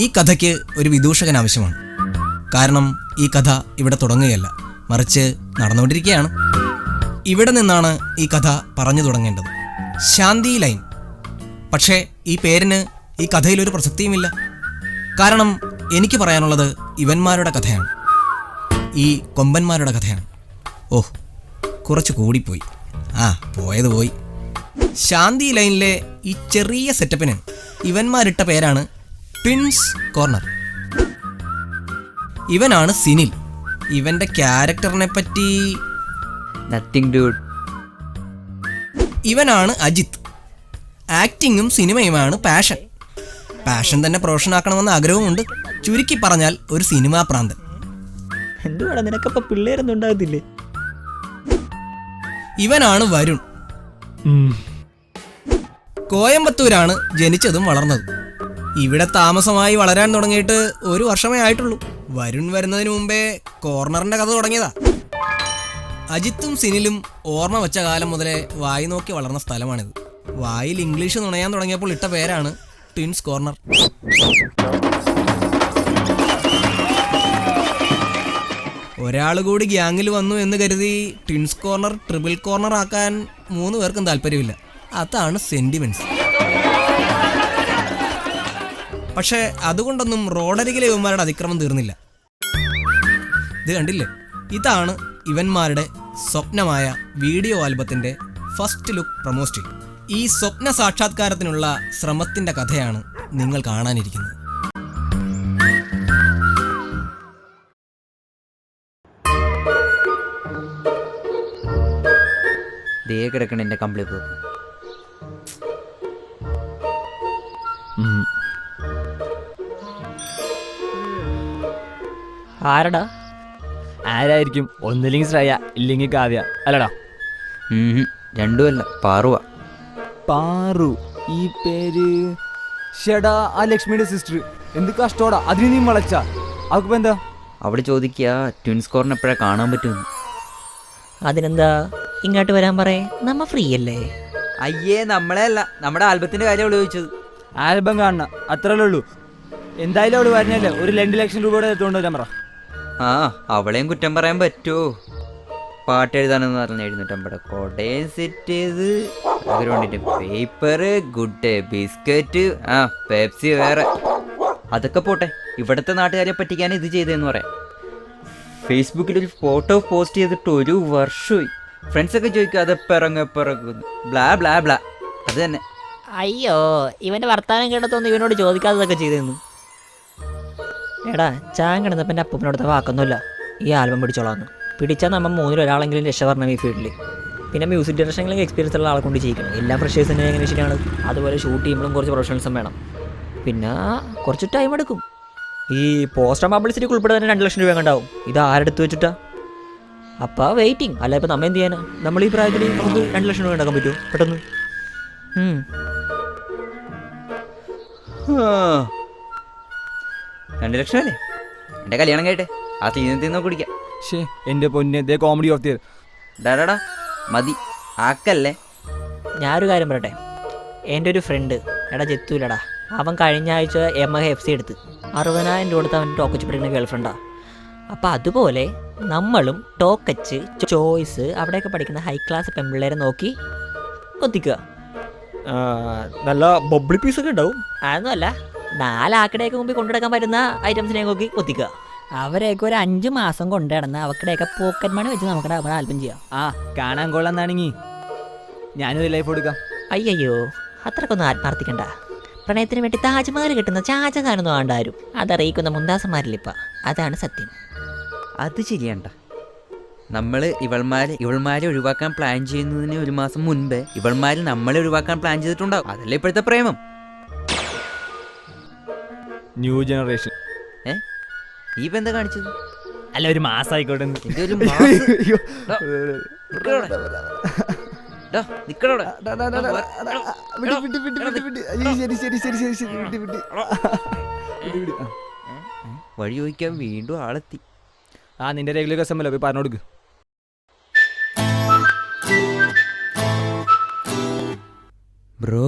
ഈ കഥയ്ക്ക് ഒരു വിദൂഷകൻ ആവശ്യമാണ്. കാരണം ഈ കഥ ഇവിടെ തുടങ്ങുകയല്ല, മറിച്ച് നടന്നുകൊണ്ടിരിക്കുകയാണ്. ഇവിടെ നിന്നാണ് ഈ കഥ പറഞ്ഞു തുടങ്ങേണ്ടത്. ശാന്തി ലൈൻ. പക്ഷേ ഈ പേരിന് ഈ കഥയിലൊരു പ്രസക്തിയുമില്ല. കാരണം എനിക്ക് പറയാനുള്ളത് ഇവന്മാരുടെ കഥയാണ്, ഈ കൊമ്പന്മാരുടെ കഥയാണ്. ഓഹ്, കുറച്ച് കൂടിപ്പോയി. പോയത് പോയി. ശാന്തി ലൈനിലെ ഈ ചെറിയ സെറ്റപ്പിന് ഇവന്മാരിട്ട പേരാണ് ട്വിൻസ് കോർണർ. ഇവനാണ് സിനിൽ. ഇവന്റെ ക്യാരക്ടറിനെ പറ്റി നത്തിങ് ഡ്യൂഡ്. ഇവനാണ് അജിത്ത്. ആക്ടിങ്ങും സിനിമയുമാണ് പാഷൻ. പാഷൻ തന്നെ പ്രൊഫഷൻ ആക്കണമെന്ന് ആഗ്രഹമുണ്ട്. ചുരുക്കി പറഞ്ഞാൽ ഒരു സിനിമാ പ്രാന്തൻ. എന്തുവാടാ നിനക്കപ്പ പിള്ളേരൊന്നും ഉണ്ടാകത്തില്ലേ? ഇവനാണ് വരുൺ. കോയമ്പത്തൂരാണ് ജനിച്ചതും വളർന്നതും. ഇവിടെ താമസമായി വളരാൻ തുടങ്ങിയിട്ട് 1 വർഷമേ ആയിട്ടുള്ളൂ. വരുൺ വരുന്നതിന് മുമ്പേ കോർണറിന്റെ കഥ തുടങ്ങിയതാ. അജിത്തും സിനിലും ഓർമ്മ വെച്ച കാലം മുതലേ വായി നോക്കി വളർന്ന സ്ഥലമാണിത്. വായിൽ ഇംഗ്ലീഷ് നുണയാൻ തുടങ്ങിയപ്പോൾ ഇട്ട പേരാണ് ട്വിൻസ് കോർണർ. ഒരാൾ കൂടി ഗ്യാങ്ങിൽ വന്നു എന്ന് കരുതി ട്വിൻസ് കോർണർ ട്രിപ്പിൾ കോർണർ ആക്കാൻ 3 പേർക്കും താല്പര്യമില്ല. അതാണ് സെന്റിമെന്റ്സ്. പക്ഷേ അതുകൊണ്ടൊന്നും റോഡരികിലെ ഇവന്മാരുടെ അതിക്രമം തീർന്നില്ല. ഇത് കണ്ടില്ലേ? ഇതാണ് ഇവന്മാരുടെ സ്വപ്നമായ വീഡിയോ ആൽബത്തിന്റെ ഫസ്റ്റ് ലുക്ക് പ്രൊമോ സ്റ്റിൽ. ഈ സ്വപ്ന സാക്ഷാത്കാരത്തിനുള്ള ശ്രമത്തിന്റെ കഥയാണ് നിങ്ങൾ കാണാനിരിക്കുന്നത്. ദേ കിടക്കണ എന്റെ കംപ്ലീറ്റ്. ആരടാ? ആരായിരിക്കും? ഒന്നില്ലെങ്കിൽ ശ്രേയ, ഇല്ലെങ്കിൽ കാവ്യ. അല്ലടാ? രണ്ടുമല്ല, പാറുവ. പാറു ഈ പേര്? ഷെടാ, ആ ലക്ഷ്മിയുടെ സിസ്റ്റർ. എന്ത് കഷ്ടോടാ, അതിന് നീ വളച്ച. അവക്കിപ്പോ എന്താ? അവിടെ ചോദിക്കുക ട്വിൻസ് കോർണർ എപ്പോഴാ കാണാൻ പറ്റുമെന്ന്. അതിനെന്താ, ഇങ്ങോട്ട് വരാൻ പറയേ, നമ്മ ഫ്രീ അല്ലേ? അയ്യേ, നമ്മളെ അല്ല, നമ്മുടെ ആൽബത്തിന്റെ കാര്യം അവള് ചോദിച്ചത്. ആൽബം കാണണം, അത്രല്ലേ ഉള്ളൂ. എന്തായാലും അവള് പറഞ്ഞല്ലേ, ഒരു 2 ലക്ഷം രൂപയുടെ എത്തുകൊണ്ട് വരാൻ പറ. അവളെയും കുറ്റം പറയാൻ പറ്റുമോ? പാട്ട് എഴുതാനെന്ന് പറഞ്ഞ 750 കൊടയും സെറ്റ് ചെയ്ത് ഗ്രൗണ്ടിന്റെ പേപ്പറ്, ഗുഡ് ബിസ്ക്കറ്റ്, പെപ്സി വേറെ. അതൊക്കെ പോട്ടെ, ഇവിടുത്തെ നാട്ടുകാരെ പറ്റിക്കാൻ ഇത് ചെയ്തതെന്ന് പറയാം. ഫേസ്ബുക്കിൽ ഒരു ഫോട്ടോ പോസ്റ്റ് ചെയ്തിട്ട് 1 വർഷമായി. ഫ്രണ്ട്സൊക്കെ ചോദിക്കും അതെപ്പിറങ്ങുന്നു, ബ്ലാ ബ്ലാ ബ്ലാ. അത് തന്നെ. അയ്യോ, ഇവന്റെ വർത്താനം കേട്ടതൊന്നും ഇവനോട് ചോദിക്കാത്തതൊക്കെ ചെയ്തിരുന്നു. എടാ, ചാൻ കിടന്നപ്പോൾ എൻ്റെ അപ്പൂപ്പനോടത്തെ വാക്കൊന്നുമില്ല, ഈ ആൽബം പിടിച്ചോളാന്ന്. പിടിച്ചാൽ നമ്മൾ 3-ൽ ഒരാളെങ്കിലും രക്ഷപ്പെടണം ഈ ഫീൽഡിൽ. പിന്നെ മ്യൂസിക് ഡയറക്ഷനിലും എക്സ്പീരിയൻസ് ഉള്ള ആളെ കൊണ്ട് ചെയ്യിക്കണം. എല്ലാ ഫ്രഷേഴ്സിനും എങ്ങനെ ശരിയാണ്. അതുപോലെ ഷൂട്ട് ചെയ്യുമ്പോഴും കുറച്ച് പ്രൊഫഷണൽസും വേണം. പിന്നെ കുറച്ച് ടൈം എടുക്കും. ഈ പോസ്റ്റർ പബ്ലിസിറ്റിക്ക് ഉൾപ്പെടെ തന്നെ 2 ലക്ഷം രൂപ ഉണ്ടാവും. ഇത് ആരെടുത്ത് വെച്ചിട്ടാ? അപ്പം വെയിറ്റിംഗ്. അല്ല, ഇപ്പം നമ്മൾ എന്ത് ചെയ്യാനാ? നമ്മൾ ഈ പ്രായത്തിൽ നമുക്ക് 2 ലക്ഷം രൂപ ഉണ്ടാക്കാൻ പറ്റുമോ പെട്ടെന്ന്? 2 ലക്ഷം അല്ലേ? എൻ്റെ കല്യാണം കേട്ടെ, ആ തീർന്നോ കുടിക്കാം. ശേ, എൻ്റെ പൊന്നെ, കോമഡി ഓഫ് ദിയർ. ഡാടാ മതി, ആക്കല്ലേ. ഞാനൊരു കാര്യം പറയട്ടെ. എൻ്റെ ഒരു ഫ്രണ്ട്, എടാ ജെത്തൂലടാ, അവൻ കഴിഞ്ഞ ആഴ്ച MFC എടുത്ത് 60,000 രൂപ കൊടുത്ത് അവൻ ടോക്കച്ച് പഠിക്കുന്ന ഗേൾഫ്രണ്ടാ. അപ്പം അതുപോലെ നമ്മളും ടോക്കച്ച്, ചോയ്സ് അവിടെയൊക്കെ പഠിക്കുന്ന ഹൈ ക്ലാസ് പെൺപിള്ളേരെ നോക്കി കൊത്തിക്കുക. നല്ല ബബ്ലി പീസൊക്കെ ഉണ്ടാവും. അതൊന്നുമല്ല, 4 ആക്കടയൊക്കെ മുമ്പിൽ കൊണ്ടുനടക്കാൻ പറ്റുന്ന ഐറ്റംസിനെ നോക്കി കൊത്തിക്കുക. അവരെയൊക്കെ ഒരു 5 മാസം കൊണ്ടുനടന്ന് അവക്കടെയൊക്കെ പോക്കറ്റ് മണി വെച്ച് നമുക്ക് നമ്മുടെ ആൽബം ചെയ്യാം. കാണാൻ കൊള്ളാന്നാണെങ്കിൽ ഞാനൊരു ലൈഫ് കൊടുക്കാം. അയ്യോ, അത്രക്കൊന്നും ആത്മാർത്ഥിക്കണ്ട. പ്രണയത്തിന് വേണ്ടി താജ്മഹൽ കിട്ടുന്ന ചാചകാരൊന്നും ആണ്ടാരും. അതറിയിക്കുന്ന മുന്താസന്മാരിലിപ്പ. അതാണ് സത്യം. അത് ശരിയണ്ട. നമ്മൾ ഇവൾമാരെ ഒഴിവാക്കാൻ പ്ലാൻ ചെയ്യുന്നതിന് 1 മാസം മുൻപേ ഇവൾമാര് നമ്മളെ ഒഴിവാക്കാൻ പ്ലാൻ ചെയ്തിട്ടുണ്ടാവും. അതല്ലേ ഇപ്പോഴത്തെ പ്രേമം. New generation. നീ ഇപ്പം എന്താ കാണിച്ചത്? അല്ല, ഒരു മാസമായിക്കോട്ടെ. വഴി ചോദിക്കാൻ വീണ്ടും ആളെത്തി. നിന്റെ റെഗുലർ കസ്റ്റമർ പോയി പറഞ്ഞു കൊടുക്ക്. ബ്രോ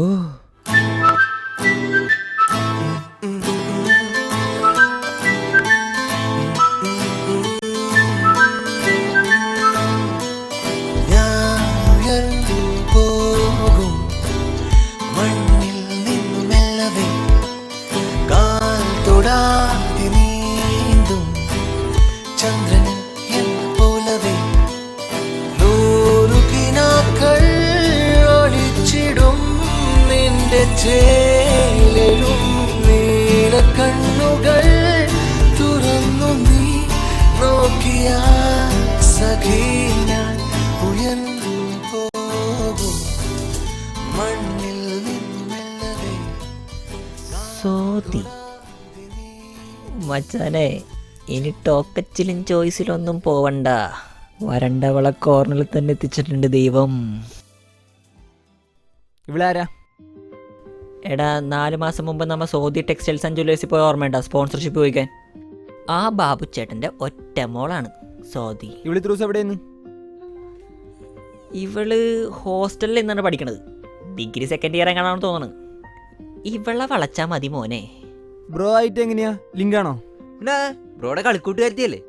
ചേലും നീല കണ്ണുകൾ തുറന്നു നീ നോക്കിയ സഖി ഞാൻ ഉയർന്നു പോകും മണ്ണിൽ നിന്നവേ. സോതി മച്ചാനെ, ഇനി ടോക്കച്ചിലും ചോയ്സിലൊന്നും പോവണ്ട. വരണ്ടവളെ കോർണറിൽ തന്നെ എത്തിച്ചിട്ടുണ്ട് ദൈവം. ഇവിടെ ആരാ? എടാ 4 മാസം മുമ്പ് നമ്മൾ സോദി ടെക്സ്റ്റൈൽസ് ആൻഡ് ജ്വല്ലേഴ്സിൽ പോയ ഓർമ്മയുണ്ടോ സ്പോൺസർഷിപ്പ് ചോദിക്കാൻ? ആ ബാബു ചേട്ടൻ്റെ ഒറ്റ മോളാണ് സോദി. ഇവിടെ ഇത്ര ദിവസം എവിടെയെന്ന്? ഇവള് ഹോസ്റ്റലിൽ നിന്നാണ് പഠിക്കണത്. ഡിഗ്രി സെക്കൻഡ് ഇയർ എങ്ങനെയാണെന്ന് തോന്നുന്നു. ഇവളെ വളച്ചാൽ മതി മോനെ. ബ്രോ ആയിട്ട് എങ്ങനെയാ? ലിങ്കാണോ? പിന്നെ ബ്രോയുടെ കളിക്കൂട്ടുകാരിയല്ലേ?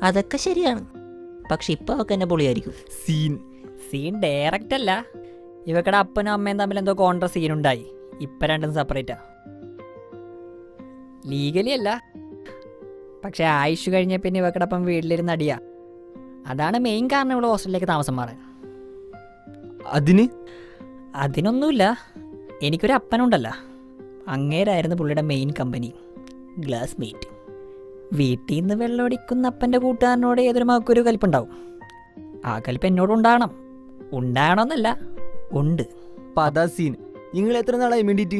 അതൊക്കെ ശരിയാണ്. പക്ഷെ ഇപ്പൊ അവൾക്ക് എന്നെ പൊളിയായിരിക്കും. സീൻ ഡയറക്റ്റ് അല്ല. ഇവക്കടെ അപ്പനും അമ്മയും തമ്മിൽ എന്തോ കോൺട്ര സീനുണ്ടായി. ഇപ്പം രണ്ടും സെപ്പറേറ്റാ. ലീഗലി അല്ല, പക്ഷെ ആയുഷ് കഴിഞ്ഞ പിന്നെ ഇവക്കടെ അപ്പം വീട്ടിലിരുന്ന് അടിയാ. അതാണ് മെയിൻ കാരണം ഇവിടെ ഹോസ്റ്റലിലേക്ക് താമസം മാറാൻ. അതിനൊന്നുമില്ല. എനിക്കൊരു അപ്പനുണ്ടല്ല, അങ്ങേരായിരുന്നു പുള്ളിയുടെ മെയിൻ കമ്പനി, ഗ്ലാസ് മേറ്റ്. വീട്ടിൽ നിന്ന് വെള്ളമടിക്കുന്ന അപ്പൻ്റെ കൂട്ടുകാരനോട് ഏതൊരു മകൾക്കൊരു കലിപ്പുണ്ടാവും. ആ കലിപ്പ് എന്നോടുണ്ടാകണം. ഉണ്ടാകണമെന്നല്ല, ഉണ്ട്. അപ്പം അതാ സീൻ. നിങ്ങൾ എത്ര നാളായി വേണ്ടിയിട്ട്?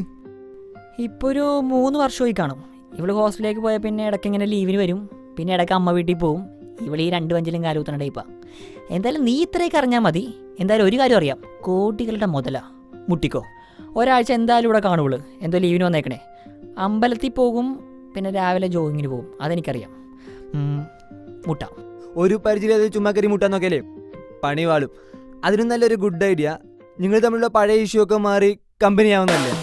ഇപ്പോൾ ഒരു 3 വർഷമായി കാണും. ഇവള് ഹോസ്റ്റലിലേക്ക് പോയാൽ പിന്നെ ഇടയ്ക്ക് ഇങ്ങനെ ലീവിന് വരും, പിന്നെ ഇടയ്ക്ക് അമ്മ വീട്ടിൽ പോവും. ഇവൾ ഈ 2 വഞ്ചിലും കാലൂത്തണ ടൈപ്പാ. എന്തായാലും നീ ഇത്രയൊക്കെ അറിഞ്ഞാൽ മതി. എന്തായാലും ഒരു കാര്യം അറിയാം, കോടികളുടെ മുതലാ. മുട്ടിക്കോ. ഒരാഴ്ച എന്തായാലും ഇവിടെ കാണുള്ളൂ. എന്തോ ലീവിന് വന്നേക്കണേ. അമ്പലത്തിൽ പോകും, പിന്നെ രാവിലെ ജോഗിങ്ങിന് പോകും. അതെനിക്കറിയാം. മുട്ടാം. ഒരു പരിചയം ചുമ്മാ കറി മുട്ടാൻ നോക്കിയാലേ പണി വാളും. അതിനും നല്ലൊരു ഗുഡ് ഐഡിയ. നിങ്ങൾ തമ്മിലുള്ള പഴയ ഇഷ്യൂ ഒക്കെ മാറി കമ്പനി ആവുന്നല്ലേ?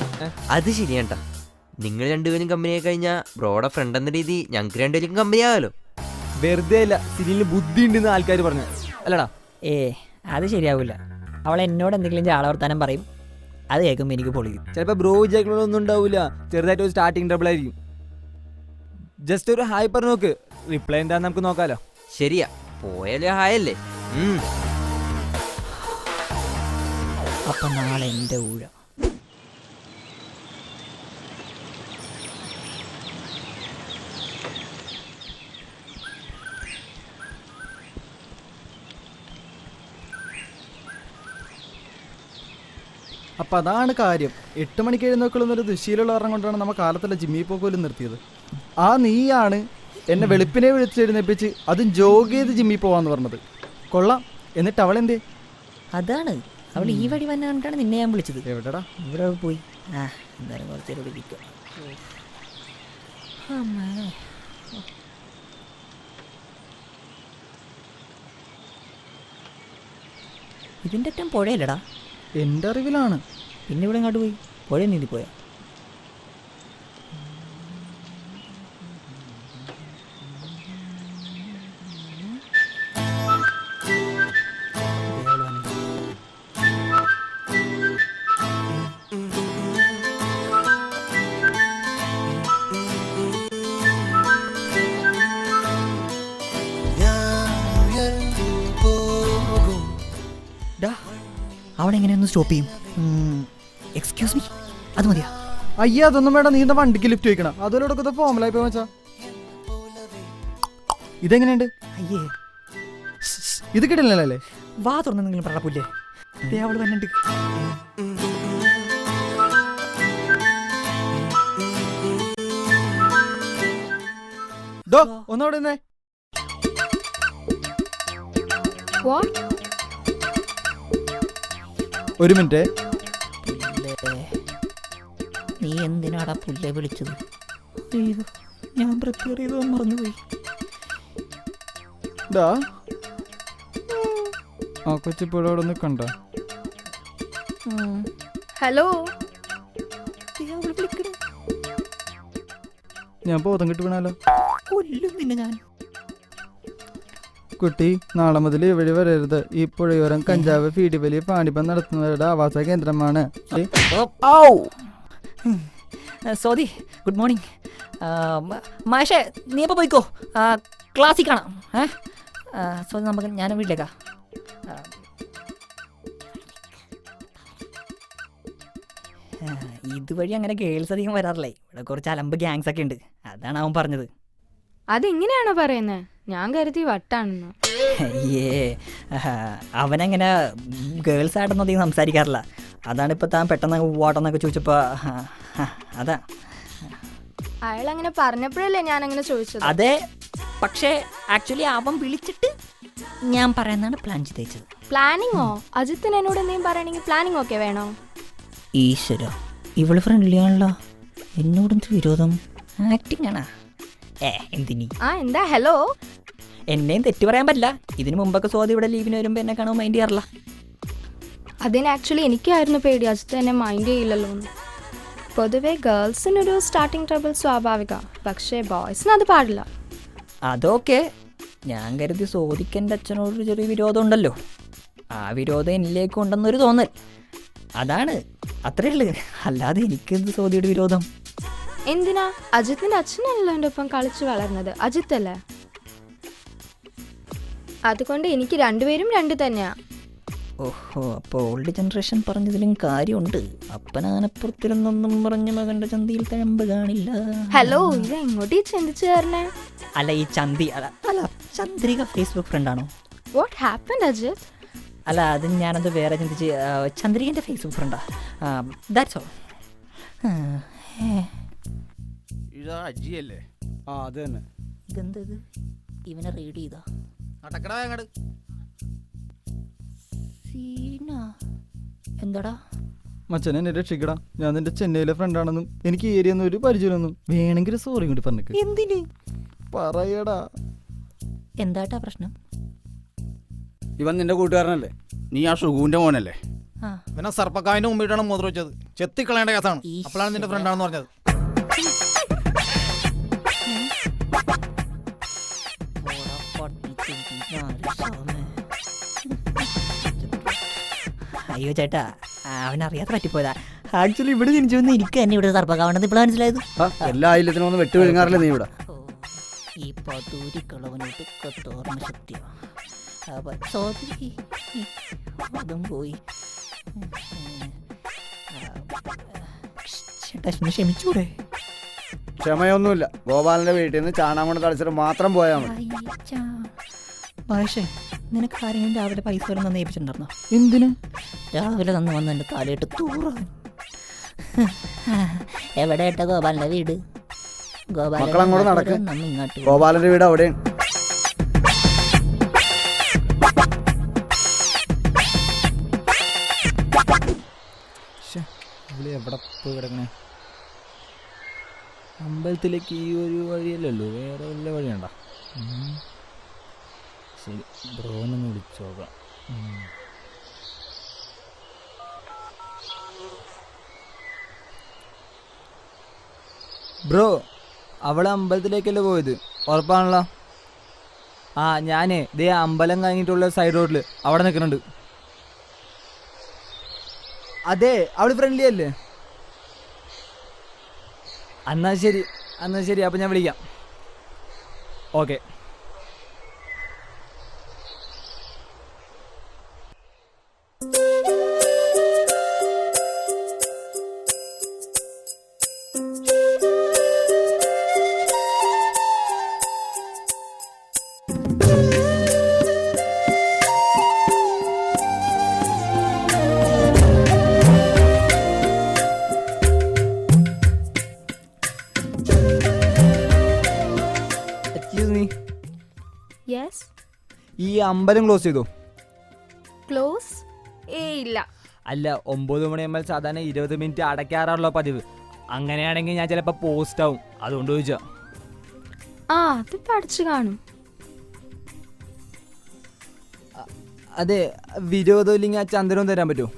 അത് ശരിയാണ്ടാ. നിങ്ങൾ രണ്ടുപേരും കമ്പനിയായി കഴിഞ്ഞാൽ ബ്രോയുടെ ഫ്രണ്ട് എന്ന രീതി ഞങ്ങൾക്ക് രണ്ടുപേരും കമ്പനി ആകാലോ. വെറുതെ അല്ല, സിനിലിന് ബുദ്ധി ഉണ്ടെന്ന് ആൾക്കാർ പറഞ്ഞു അല്ലടാ. അത് ശരിയാവില്ല. അവൾ എന്നോട് എന്തെങ്കിലും ചാളവർത്താനം പറയും, അത് കേൾക്കുമ്പോൾ എനിക്ക് പൊളിക്കും. ചിലപ്പോൾ ബ്രോ വിചാരിക്കണൊന്നും ഉണ്ടാവില്ല. ചെറുതായിട്ട് ഒരു സ്റ്റാർട്ടിങ് ട്രബിൾ ആയിരിക്കും. ജസ്റ്റ് ഒരു ഹായ് പറഞ്ഞു നോക്ക്. റിപ്ലൈ എന്താന്ന് നമുക്ക് നോക്കാലോ. ശരിയാ, പോയാലേ ഹായല്ലേ. അപ്പം നാളെ എൻ്റെ ഊഴ. അപ്പം അതാണ് കാര്യം. 8 മണിക്ക് എഴുന്നേക്കുള്ളൊരു ദുശീലുള്ള കാരണം കൊണ്ടാണ് നമ്മൾ കാലത്തല്ല ജിമ്മിൽ പോലും നിർത്തിയത്. ആ നീയാണ് എന്നെ വെളുപ്പിനെ വിളിച്ചെഴുന്നേപ്പിച്ച് അതും ജോഗ് ചെയ്ത് ജിമ്മിൽ പോവാന്ന് പറഞ്ഞത്. കൊള്ളാം. എന്നിട്ട് അവളെന്തേ? അതാണ് അവൾ ഈ വഴി വന്നിട്ടാണ് നിന്നെ ഞാൻ വിളിച്ചത്. എവിടെടാ? ഇവിടെ പോയി. എന്തായാലും കുറച്ചേരം വിളിക്കും. ഇതിൻ്റെ അറ്റം പുഴയല്ലടാ. എൻ്റെ അറിവിലാണ്. പിന്നെ ഇവിടെ ഇങ്ങോട്ട് പോയി പുഴ നീന്തി പോയാ. അവിടെ എങ്ങനെയൊന്ന് സ്റ്റോപ്പ് ചെയ്യും? എക്സ്ക്യൂസ് മീ, അത് മതിയാ? അയ്യ, അതൊന്നും വേണ്ട. നീണ്ട വണ്ടിക്ക് ലിഫ്റ്റ് വയ്ക്കണം. അതുപോലെ ഫോമിലായി പോയി വെച്ചാ. ഇതെങ്ങനെയുണ്ട്? അയ്യേ, ഇത് കിട്ടില്ലല്ലേ? വാ തുറന്ന് നിങ്ങൾ പറപ്പില്ലേ? അവള് വന്നിട്ട് ഒന്നോടെ നിന്നേ. ഒരു മിനിറ്റ്. നീ എന്തിനാടാ പുല്ലേ വിളിച്ചത്? അയ്യോ, ഞാൻ പ്രിപ്പയർ ചെയ്ത് മറന്നുപോയി. ആ കൊച്ചിപ്പോഴവിടെ നിൽക്കണ്ട. ഹലോ, ഞാൻ ബോധം കിട്ടി വീണാലോ? കൊല്ലും നിന്നെ ഞാൻ. കുട്ടി, നാളെ മുതൽ ഇവിടെ വരരുത്. ഈ പുഴയോരം കഞ്ചാവ്, ഫീഡിവലി, പാണിപ്പം നടത്തുന്നവരുടെ ആവാസ കേന്ദ്രമാണ്. Sodi, good morning. മാഷേ, നീ എപ്പോൾ പോയിക്കോ, ക്ലാസ്സിൽ കാണാം. സോദി, നമുക്ക് ഞാനും വീട്ടിലേക്കാ. ഇതുവഴി അങ്ങനെ ഗേൾസ് അധികം വരാറില്ലേ, ഇവിടെ കുറച്ച് അലമ്പ് ഗ്യാങ്സ് ഒക്കെ ഉണ്ട്, അതാണ് അവൻ പറഞ്ഞത്. അതെങ്ങനെയാണോ പറയുന്നത്? ഞാൻ കരുതി വട്ടാണെന്ന്. ഏ അവനങ്ങനെ ഗേൾസ് ആയിട്ടൊന്നും അധികം സംസാരിക്കാറില്ല, അതാണ് ഇപ്പം താൻ പെട്ടെന്ന് വാട്ടെന്നൊക്കെ ചോദിച്ചപ്പോൾ അതാ. അയാൾ അങ്ങനെ പറഞ്ഞപ്പോഴല്ലേ ഞാൻ അങ്ങനെ ചോദിച്ചത്. അതെ, പക്ഷേ ആക്ച്വലി അവൻ വിളിച്ചിട്ട് ഞാൻ പറയാനാണ് പ്ലാൻ ചെയ്തത്. പ്ലാനിങ്ങോ? അജിത്തിന് എന്നോട് എന്തെങ്കിലും പറയണെങ്കിൽ പ്ലാനിങ് ഒക്കെ വേണോ? ഈശ്വര, ഇവള് ഫ്രണ്ട്ലിയാണല്ലോ, എന്നോടെന്ത് വിരോധം? ആക്ടിങ് ആണാ? എന്തിനി? എന്താ ഹലോ? എന്നെയും തെറ്റ് പറയാൻ പറ്റില്ല, ഇതിനു മുമ്പൊക്കെ സ്വാതി ഇവിടെ ലീവിന് വരുമ്പോൾ എന്നെ കാണാൻ മൈൻഡ് ചെയ്യാറില്ല. അതിന് ആക്ച്വലി എനിക്കായിരുന്നു പേടി, അജിത്ത് എന്നെ മൈൻഡ് ചെയ്യില്ലല്ലോ എന്ന്. പൊതുവെ ഗേൾസിനൊരു സ്റ്റാർട്ടിങ് ട്രബിൾ സ്വാഭാവിക, പക്ഷേ ബോയ്സിന് അത് പാടില്ല. അതൊക്കെ ഞാൻ കരുതി സ്വാതിക്ക് എൻ്റെ അച്ഛനോടൊരു ചെറിയ വിരോധം ഉണ്ടല്ലോ, ആ വിരോധം എന്നിലേക്ക് ഉണ്ടെന്നൊരു തോന്നൽ, അതാണ്, അത്രേ ഉള്ളു. അല്ലാതെ എനിക്കെന്ത് സ്വാതിയുടെ വിരോധം? എന്തിനാ? അജിത്തിന്റെ അച്ഛനല്ലോ എൻ്റെ ഒപ്പം കളിച്ചു വളർന്നത്, അജിത്ത് അല്ലേ? അതുകൊണ്ട് എനിക്ക് രണ്ടുപേരും രണ്ട് തന്നെയാ. ഓഹോ, അപ്പോൾ ഓൾഡ് ജനറേഷൻ പറഞ്ഞതിലും കാര്യമുണ്ട്. അപ്പനാനപ്പുറത്തിരുന്നൊന്നും പറഞ്ഞ മകൻ്റെ ചന്തിയിൽ തഴമ്പ് കാണില്ല. ഹലോ, ഇത് എങ്ങോട്ടീ ചിന്തിച്ചു തരണേ? അല്ല, ഈ ചന്തി അല്ല ചന്ദ്രിക ഫേസ്ബുക്ക് ഫ്രണ്ടാണോ? What happened Ajith? അല്ല, അത് ഞാനത് വേറെ ചിന്തിച്ച്, ചന്ദ്രികൻ്റെ ഫേസ്ബുക്ക് ഫ്രണ്ടാ, ദാറ്റ്സ് ഓൾ. ഇതാ അജിയല്ലേ? അത് തന്നെ. ഇതെന്തത്? ഇവനെ റീഡ് ചെയ്താ നടക്കടാ അങ്ങട്. സീന എന്താടാ? മച്ചനെ എന്നെ രക്ഷിക്കടാ, ഞാൻ നിന്റെ ചെന്നൈയിലെ ഫ്രണ്ടാണെന്നും എനിക്ക് ഏരിയൊന്നും ഒരു പരിചയമൊന്നും, വേണമെങ്കിൽ സോറി കൂടി പറഞ്ഞേക്ക്. എന്തിന് പറയടാ. എന്താട്ടാ പ്രശ്നം? ഇവൻ നിന്റെ കൂട്ടുകാരനല്ലേ? നീ ആ ഷുഗുവിന്റെ മോനല്ലേ? ആ, ഇവനെ സർപ്പക്കാവിന്റെ മുമ്പിട്ടാണ് മൂത്ര വെച്ചത്. ചെത്തിക്കളയേണ്ട കേസാണ്. അപ്പോഴാണ് നിന്റെ ഫ്രണ്ടാണെന്ന് പറഞ്ഞത്. അയ്യോ ചേട്ടാ, അവനറിയാതെ പറ്റിപ്പോയതാ. ആക്ച്വലി ഇവിടെ ജനിച്ചു വന്ന് എനിക്ക് തന്നെ ഇവിടെ സർപ്പക്കാവണ്ടെന്ന് ഇപ്പോഴാണ് മനസ്സിലായത്. എല്ലാ ആയില്ലത്തിനും ഒന്ന് വെട്ട് വിഴുങ്ങാറില്ല നീ ഇവിടെ. ഈ പതൂരിക്കളവനോട്ട് കത്തോർമ്മ ശക്തിയോ അതും പോയി. ചേട്ടാ ക്ഷമിച്ചൂടെ? ക്ഷമയൊന്നുമില്ല. ഗോപാലന്റെ വീട്ടിൽ നിന്ന് ചാണകം കൊണ്ട് കളിച്ചിട്ട് മാത്രം പോയാൽ മതി. പക്ഷേ നിനക്ക് ആരെങ്കിലും രാവിലെ പൈസ വരെ നന്ന് ഏൽപ്പിച്ചിട്ടുണ്ടായിരുന്നോ? എന്തിന്? രാവിലെ തന്ന് വന്ന് എൻ്റെ തലയിട്ട് തൂറാൻ. എവിടെ ഏട്ടാ ഗോപാലൻ്റെ വീട്? മക്കളങ്ങോട്ട് നടക്ക്. നമ്മ ഇങ്ങോട്ട് ഗോപാലന്റെ വീട് അവിടെയാണ്. എവിടെ പോയി കിടക്കണേ? അമ്പലത്തിലേക്ക് ഈ ഒരു വഴിയല്ലല്ലോ, വേറെ വല്ല വഴിയുണ്ടോ? ശരി, ബ്രോനൊന്ന് വിളിച്ചോക്കാം. ബ്രോ, അവളെ അമ്പലത്തിലേക്കല്ലേ പോയത്? ഉറപ്പാണല്ലോ. ഞാനേ ദേ അമ്പലം കഴിഞ്ഞിട്ടുള്ള സൈഡ് റോഡിൽ അവിടെ നിൽക്കുന്നുണ്ട്. അതെ, അവള് ഫ്രണ്ട്ലി അല്ലേ? എന്നാ ശരി, അപ്പം ഞാൻ വിളിക്കാം. ഓക്കെ. യെസ്. ഈ അമ്പലം ക്ലോസ് ചെയ്തോ? ക്ലോസ്? ഇല്ല. അല്ല, 9 മണിയാകുമ്പോൾ സാധാരണ 20 മിനിറ്റ് അടയ്ക്കാറുള്ള പതിവ്. അങ്ങനെയാണെങ്കിൽ ഞാൻ ചിലപ്പോൾ പോസ്റ്റ് ആവും, അതുകൊണ്ട് ചോദിച്ചാ. അത് പഠിച്ചു കാണും. അതെ, വിരോധം ഇല്ലെങ്കിൽ ആ ചന്ദ്രൻ തരാൻ പറ്റുമോ?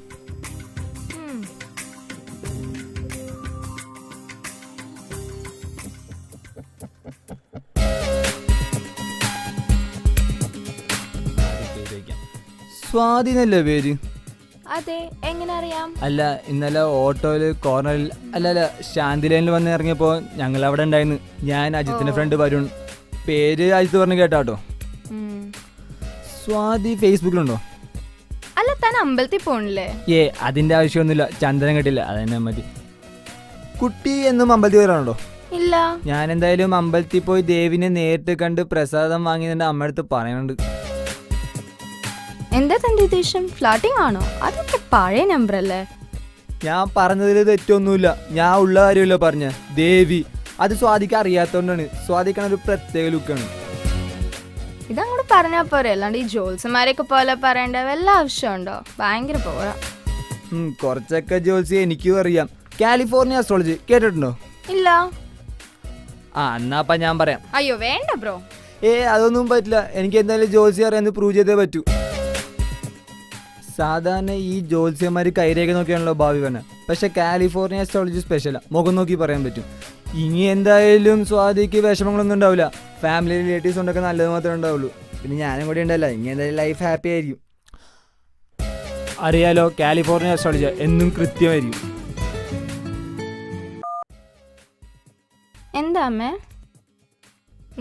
സ്വാധീനല്ലേ പേര്? അതെ, എങ്ങനെ അറിയാം? അല്ല, ഇന്നലെ ഓട്ടോയില് കോർണറിൽ അല്ല ശാന്തി ലൈനിൽ വന്ന് ഇറങ്ങിയപ്പോൾ ഞങ്ങൾ അവിടെ ഉണ്ടായിരുന്നു. ഞാൻ അജിത്തിന്റെ ഫ്രണ്ട് വരുൺ. പേര് അജിത്ത് പറഞ്ഞ് കേട്ടോ. സ്വാതി ഫേസ്ബുക്കിലുണ്ടോ? അല്ല, താൻ അമ്പലത്തിൽ പോണില്ലേ? അതിന്റെ ആവശ്യമൊന്നുമില്ല, ചന്ദ്രൻ കേട്ടില്ല, അതന്നെ മതി. കുട്ടി എന്നും അമ്പലത്തിൽ വരാനുണ്ടോ? ഇല്ല. ഞാൻ എന്തായാലും അമ്പലത്തിൽ പോയി ദേവിനെ നേരിട്ട് കണ്ട് പ്രസാദം വാങ്ങി എൻ്റെ അമ്മയടുത്ത് പറയുന്നുണ്ട്. എന്താ തന്റെ ഉദ്ദേശം? ഫ്ലാറ്റിംഗ് ആണോ? അതൊക്കെ പഴയ നമ്പർ അല്ലേ? ഞാൻ പറഞ്ഞതിൽ തെറ്റൊന്നുമില്ല. ഞാൻ ഉള്ള കാര്യമല്ലോ പറഞ്ഞ. ദേവി അത് സ്വാതിക്ക് അറിയാത്തോണ്ടാണ്. സ്വാതിക്കാണ് ഒരു പ്രത്യേക ലുക്കാണ്. ഇതങ്ങോട്ട് പറഞ്ഞാ പോരെ, അല്ലാണ്ട് ഈ ജോത്സ്യന്മാരെയൊക്കെ പോലെ പറയേണ്ട വല്ല ആവശ്യമുണ്ടോ? ഭയങ്കര പോരാ. കുറച്ചൊക്കെ ജോത്സ്യം എനിക്കും അറിയാം. കാലിഫോർണിയ അസ്ട്രോളജി കേട്ടിട്ടുണ്ടോ? ഇല്ല. എന്നാ ഞാൻ പറയാം. അയ്യോ വേണ്ട ബ്രോ. അതൊന്നും പറ്റില്ല. എനിക്ക് എന്തായാലും ജോത്സ്യം അറിയാന്ന് പ്രൂവ് ചെയ്തേ പറ്റൂ. സാധാരണ ഈ ജോത്സ്യന്മാർ കൈരേഖ നോക്കിയാണല്ലോ ഭാവി പറഞ്ഞത്. പക്ഷെ കാലിഫോർണിയ അസ്ട്രോളജി സ്പെഷ്യലാണ്. മുഖം നോക്കി പറയാൻ പറ്റും. ഇനി എന്തായാലും സ്വാതിക്ക് വിഷമങ്ങളൊന്നും ഉണ്ടാവില്ല. ഫാമിലി റിലേറ്റീവ്സ് കൊണ്ടൊക്കെ നല്ലത് മാത്രമേ ഉണ്ടാവുള്ളൂ. പിന്നെ ഞാനും കൂടി ഉണ്ടല്ലോ. ഇനി എന്തായാലും ലൈഫ് ഹാപ്പി ആയിരിക്കും. അറിയാലോ, കാലിഫോർണിയ അസ്ട്രോളജി എന്നും കൃത്യമായിരിക്കും. എന്താ അമ്മേ?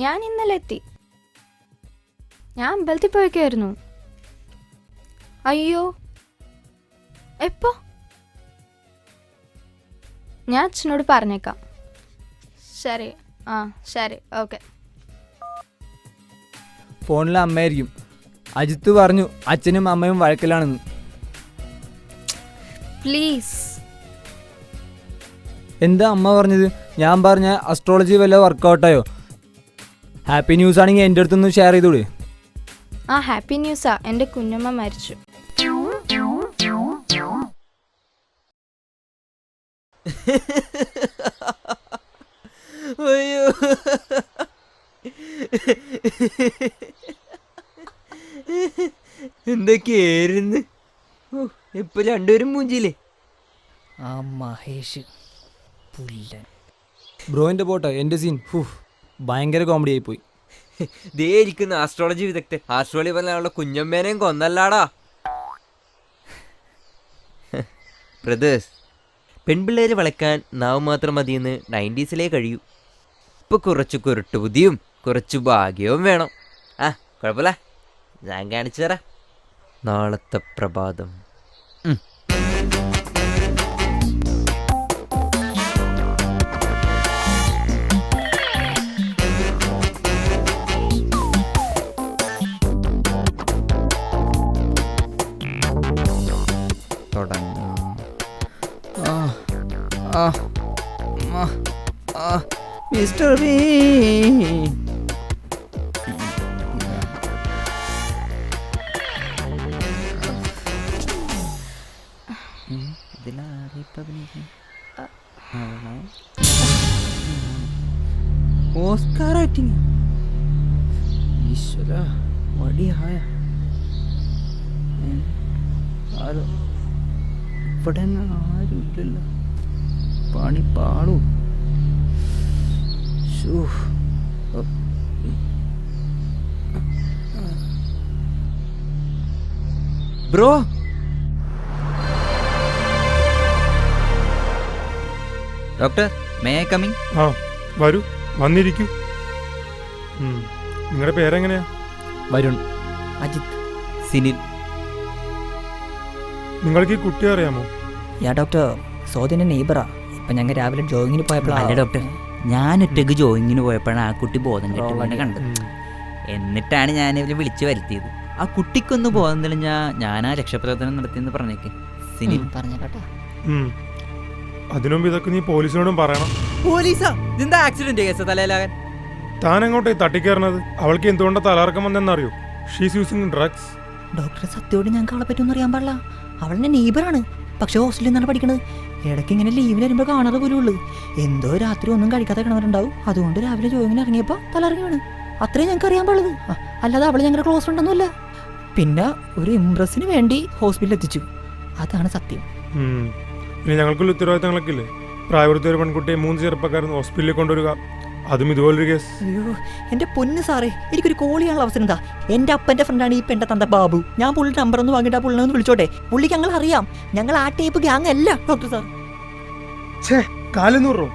ഞാൻ ഇന്നലെ എത്തി. ഞാൻ അമ്പലത്തിൽ പോയേക്കായിരുന്നു. അയ്യോ, എപ്പോ? ഞാൻ അച്ഛനോട് പറഞ്ഞേക്കാം. ശരി, ശരി, ഓക്കെ. ഫോണിലെ അമ്മയായിരിക്കും. അജിത്ത് പറഞ്ഞു അച്ഛനും അമ്മയും വഴക്കിലാണെന്ന്. പ്ലീസ്. എന്താ അമ്മ പറഞ്ഞത്? ഞാൻ പറഞ്ഞ അസ്ട്രോളജി വല്ല വർക്കൗട്ടായോ? ഹാപ്പി ന്യൂസ് ആണെങ്കിൽ എൻ്റെ അടുത്തൊന്ന് ഷെയർ ചെയ്തൂടെ? ഹാപ്പി ന്യൂസാ. എൻ്റെ കുഞ്ഞമ്മ മരിച്ചു. അയ്യോ, എന്തൊക്കെയായിരുന്നു ഇപ്പൊ രണ്ടുപേരും മൂഞ്ചില്ലേ? ആ മഹേഷ് പുല്ലൻ. ബ്രോയിൻ്റെ പോട്ടെ, എൻ്റെ സീൻ ഭയങ്കര കോമഡി ആയിപ്പോയി. ദേ ഇരിക്കുന്ന ആസ്ട്രോളജി വിദഗ്ധൻ. ആസ്ട്രോളജി പറഞ്ഞ കുഞ്ഞമ്മേനെയും കൊന്നല്ലാടാ. ബ്രദേഴ്സ്, പെൺപിള്ളേര് വളയ്ക്കാൻ നാവ് മാത്രം മതിയെന്ന് 90s കഴിയൂ. ഇപ്പൊ കുറച്ച് കുരുട്ട് ബുദ്ധിയും കുറച്ച് ഭാഗ്യവും വേണം. കുഴപ്പമില്ല, ഞാൻ കാണിച്ചു തരാം. നാളത്തെ പ്രഭാതം. Mister B, Oscar acting. ഈശ്വര, വടിയായ ഇവിടെ ആരും ഇല്ലല്ലോ. പണിപ്പാളൂ. Bro, doctor, may I coming? വരൂ, വന്നിരിക്കൂ. നിങ്ങളുടെ പേരെങ്ങനെയാ? വരുൺ. അജിത്ത്. സിനിൽ. നിങ്ങൾക്ക് ഈ കുട്ടിയെ അറിയാമോ? ഡോക്ടർ, സോദിന്റെ നെയ്ബറാ. ഇപ്പൊ ഞങ്ങൾ രാവിലെ ജോഗിങ്ങിന് പോയപ്പോഴാണ്. അല്ല ഡോക്ടർ, ഞാൻ ഒറ്റയ്ക്ക് ജോയിങ്ങിന് പോയപ്പോഴാണ് ആ കുട്ടി ബോധം കെട്ടി കണ്ടത്. എന്നിട്ടാണ് ഞാൻ ഇവരെ വിളിച്ചു വരുത്തിയത്. ആ കുട്ടിക്കൊന്ന് ബോധം തെളിഞ്ഞ ഞാൻ ആ രക്ഷാപ്രവർത്തനം നടത്തിയെന്ന് പറഞ്ഞേക്ക്. സിനിൽ പറഞ്ഞേക്കട്ടെ. അതിനുമുമ്പ് ഇതൊക്കെ നീ പോലീസിനോടും പറയണം. പോലീസാ? ഇതെന്താ ആക്സിഡന്റ് കേസ് തലയിലാകാൻ? താൻ എങ്ങോട്ടേ തട്ടിക്കയറണത്? അവൾക്ക് എന്തുകൊണ്ട് തലകറക്കം വന്നെന്നറിയോ? She's using drugs. ഡോക്ടറെ, സത്യോട് ഞങ്ങൾക്ക് അവളെ പറ്റൊന്നും അറിയാൻ പാടില്ല. അവളെന്നെ നെയ്ബറാണ്. പക്ഷെ ഹോസ്റ്റലിൽ നിന്നാണ് പഠിക്കണത്. ഇടയ്ക്ക് ഇങ്ങനെ ലീവിന് വരുമ്പോൾ കാണാറ് പോലും ഉള്ളു. എന്തോ രാത്രി ഒന്നും കഴിക്കാതെ കിണവരുണ്ടാവും. അതുകൊണ്ട് രാവിലെ ജോയിങ്ങിന് ഇറങ്ങിയപ്പോൾ തലയിറങ്ങി വീണ്. അത്രയും ഞങ്ങൾക്ക് അറിയാൻ പാടുള്ളൂ. അല്ലാതെ അവളെ ഞങ്ങളുടെ ക്ലോസ് ഫ്രണ്ടൊന്നുമല്ല. പിന്നെ ഒരു ഇംപ്രസിന് വേണ്ടി ഹോസ്പിറ്റലിൽ എത്തിച്ചു. അതാണ് സത്യം. പിന്നെ ഞങ്ങൾക്കുള്ള ഉത്തരവാദിത്തങ്ങളൊക്കെ ഇല്ലേ? പ്രായപൂർത്തി ഒരു പെൺകുട്ടിയെ 3 ചെറുപ്പക്കാരൻ ഹോസ്പിറ്റലിൽ കൊണ്ടുവരിക, അതും ഇതുപോലൊരു കേസ്. അയ്യോ, എന്റെ പൊന്ന് സാറേ, എനിക്കൊരു കോൾ ചെയ്യാനുള്ള അവസരം എന്താ? എന്റെ അപ്പന്റെ ഫ്രണ്ടാണ് ഈ പെണ്ണ തന്ത ബാബു. ഞാൻ പുള്ളിയുടെ നമ്പർ ഒന്ന് വാങ്ങിയിട്ട് ആ പുള്ളിനെ ഒന്ന് വിളിച്ചോട്ടെ. പുള്ളിക്ക് ഞങ്ങൾ അറിയാം. ഞങ്ങൾ ആ ടൈപ്പ് ഗ്യാങ് അല്ല ഡോക്ടർ സാർ. 400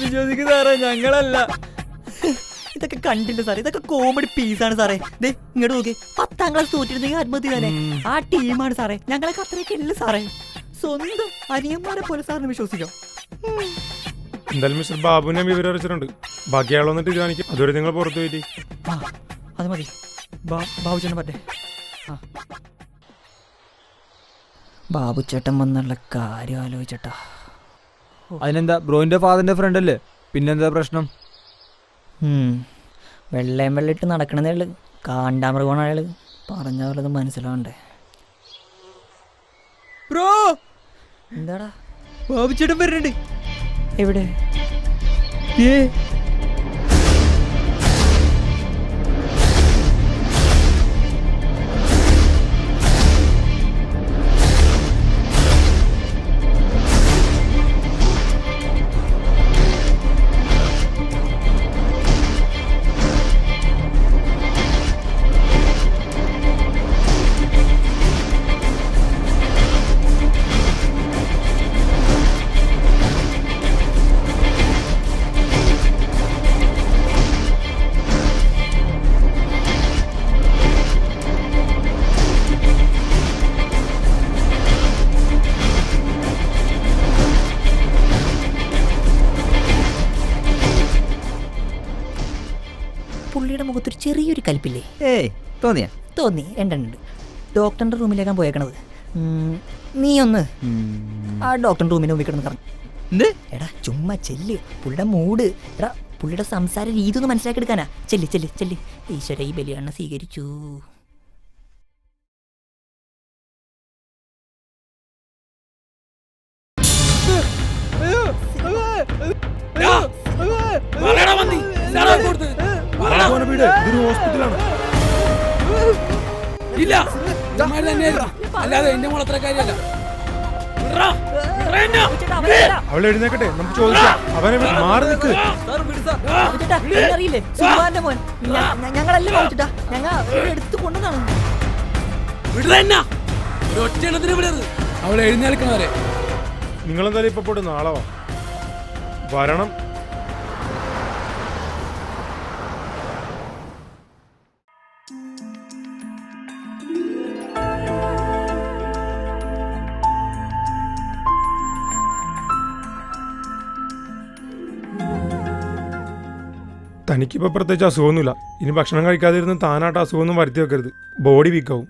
വിശ്വസിക്കുന്ന ഞങ്ങളല്ല. ഇതൊക്കെ കണ്ടില്ല സാറേ, ഇതൊക്കെ കോമഡി പീസാണ് സാറേ. ദേ ഇങ്ങോട്ട് നോക്കി, 10ാം ക്ലാസ് തോറ്റിരുന്നെങ്കിൽ ആത്മഹത്യ തന്നെ. ആ ടീമാണ് സാറേ, ഞങ്ങളൊക്കെ അത്രയൊക്കെ ഇല്ല സാറേ. സ്വന്തം അനിയന്മാരെ പോലെ സാറിന് വിശ്വസിക്കാം. എന്തായാലും മിസ്റ്റർ ബാബുവിനെ വിവരം അറിയിച്ചിട്ടുണ്ട്. ബാക്കി ആൾ വന്നിട്ട് കാണിക്കും. അതുവരെ നിങ്ങൾ പുറത്തു പോയിട്ട്. ആ അത് മതി. ബാബുചേട്ടൻ പറ്റേ. ആ ബാബുച്ചേട്ടൻ വന്നുള്ള കാര്യം ആലോചിച്ചേട്ടാ. അതിനെന്താ, ബ്രോയിൻ്റെ ഫാദറിൻ്റെ ഫ്രണ്ട് അല്ലേ, പിന്നെന്താ പ്രശ്നം? വെള്ളയും വെള്ളിട്ട് നടക്കണതേ ഉള്ളു. കാണ്ടാമൃഗമാണ് അയാൾ. പറഞ്ഞ പോലെ മനസ്സിലാവണ്ടേ. ബ്രോ, എന്താടാ? ബാബുച്ചേട്ടൻ വരുന്നുണ്ട്. എവിടെ? പുള്ളിയുടെ മുഖത്തൊരു ചെറിയൊരു കലിപ്പില്ലേ? തോന്നിയാ? തോന്നി. രണ്ടുണ്ട്. ഡോക്ടറിൻ്റെ റൂമിലേക്കാണ് പോയേക്കണത്. നീ ഒന്ന് ആ ഡോക്ടറിൻ്റെ റൂമിന് മുമ്പിൽ കിടന്ന് കറങ്ങി. എടാ ചുമ്മാ ചെല്ല്. പുള്ളിയുടെ മൂഡ്, എടാ പുള്ളിയുടെ സംസാര രീതി ഒന്ന് മനസ്സിലാക്കി എടുക്കാനാ. ചെല്ല് ചെല്ല് ചെല്ല്. ഈശ്വര ഈ ബലിയാണ് സ്വീകരിച്ചു. ഇല്ല, അല്ലാതെ എന്റെ മോളത്ര കാര്യമല്ല. അവൾ എഴുന്നേക്കട്ടെ, നമുക്ക് ചോദിക്കാം. അവനെ മാറി നിൽക്ക്. അറിയില്ലേ സുമാന്റെ മോൻ? ഞങ്ങളല്ലേ വാങ്ങിച്ചിട്ടാ, ഞങ്ങൾ എടുത്തു കൊണ്ടതാണ്. അവൾ എഴുന്നേൽക്കണവരെ നിങ്ങളെന്തായാലും ഇപ്പൊ പോട്ട് നാളെ വാ. വരണം. തനിക്കിപ്പോൾ പ്രത്യേകിച്ച് അസുഖമൊന്നുമില്ല. ഇനി ഭക്ഷണം കഴിക്കാതിരുന്ന് താനായിട്ട് അസുഖമൊന്നും വരുത്തി വെക്കരുത്. ബോഡി വീക്കാവും.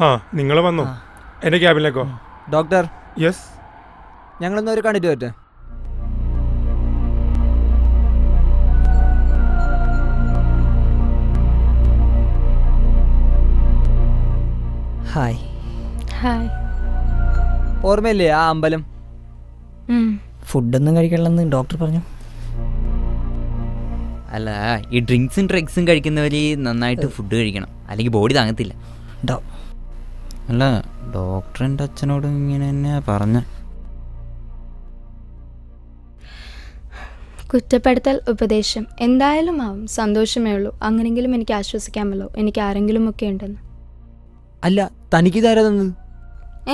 ആ നിങ്ങൾ വന്നോ? എൻ്റെ ക്യാബിനിലേക്കോ? ഡോക്ടർ. യെസ്. ഞങ്ങളൊന്നും ഒരു കണ്ടിട്ട് പറ്റേ? ഹായ്. ഹായ്. ഓർമ്മയില്ലേ ആ അമ്പലം? ഫുഡൊന്നും കഴിക്കണമെന്ന് ഡോക്ടർ പറഞ്ഞു. അല്ല, ഈ ഡ്രിങ്ക്സും ഡ്രഗ്സും കഴിക്കുന്നവര് നന്നായിട്ട് ഫുഡ് കഴിക്കണം, അല്ലെങ്കിൽ ബോഡി താങ്ങത്തില്ല. അല്ല, ഡോക്ടറിൻ്റെ അച്ഛനോട് ഇങ്ങനെ തന്നെയാ പറഞ്ഞ. കുറ്റപ്പെടുത്തൽ, ഉപദേശം എന്തായാലും ആവും. സന്തോഷമേ ഉള്ളൂ. അങ്ങനെങ്കിലും എനിക്ക് ആശ്വസിക്കാമല്ലോ, എനിക്ക് ആരെങ്കിലും ഒക്കെ ഉണ്ടെന്ന്. അല്ല, തനിക്കിതാരാ തന്നത്?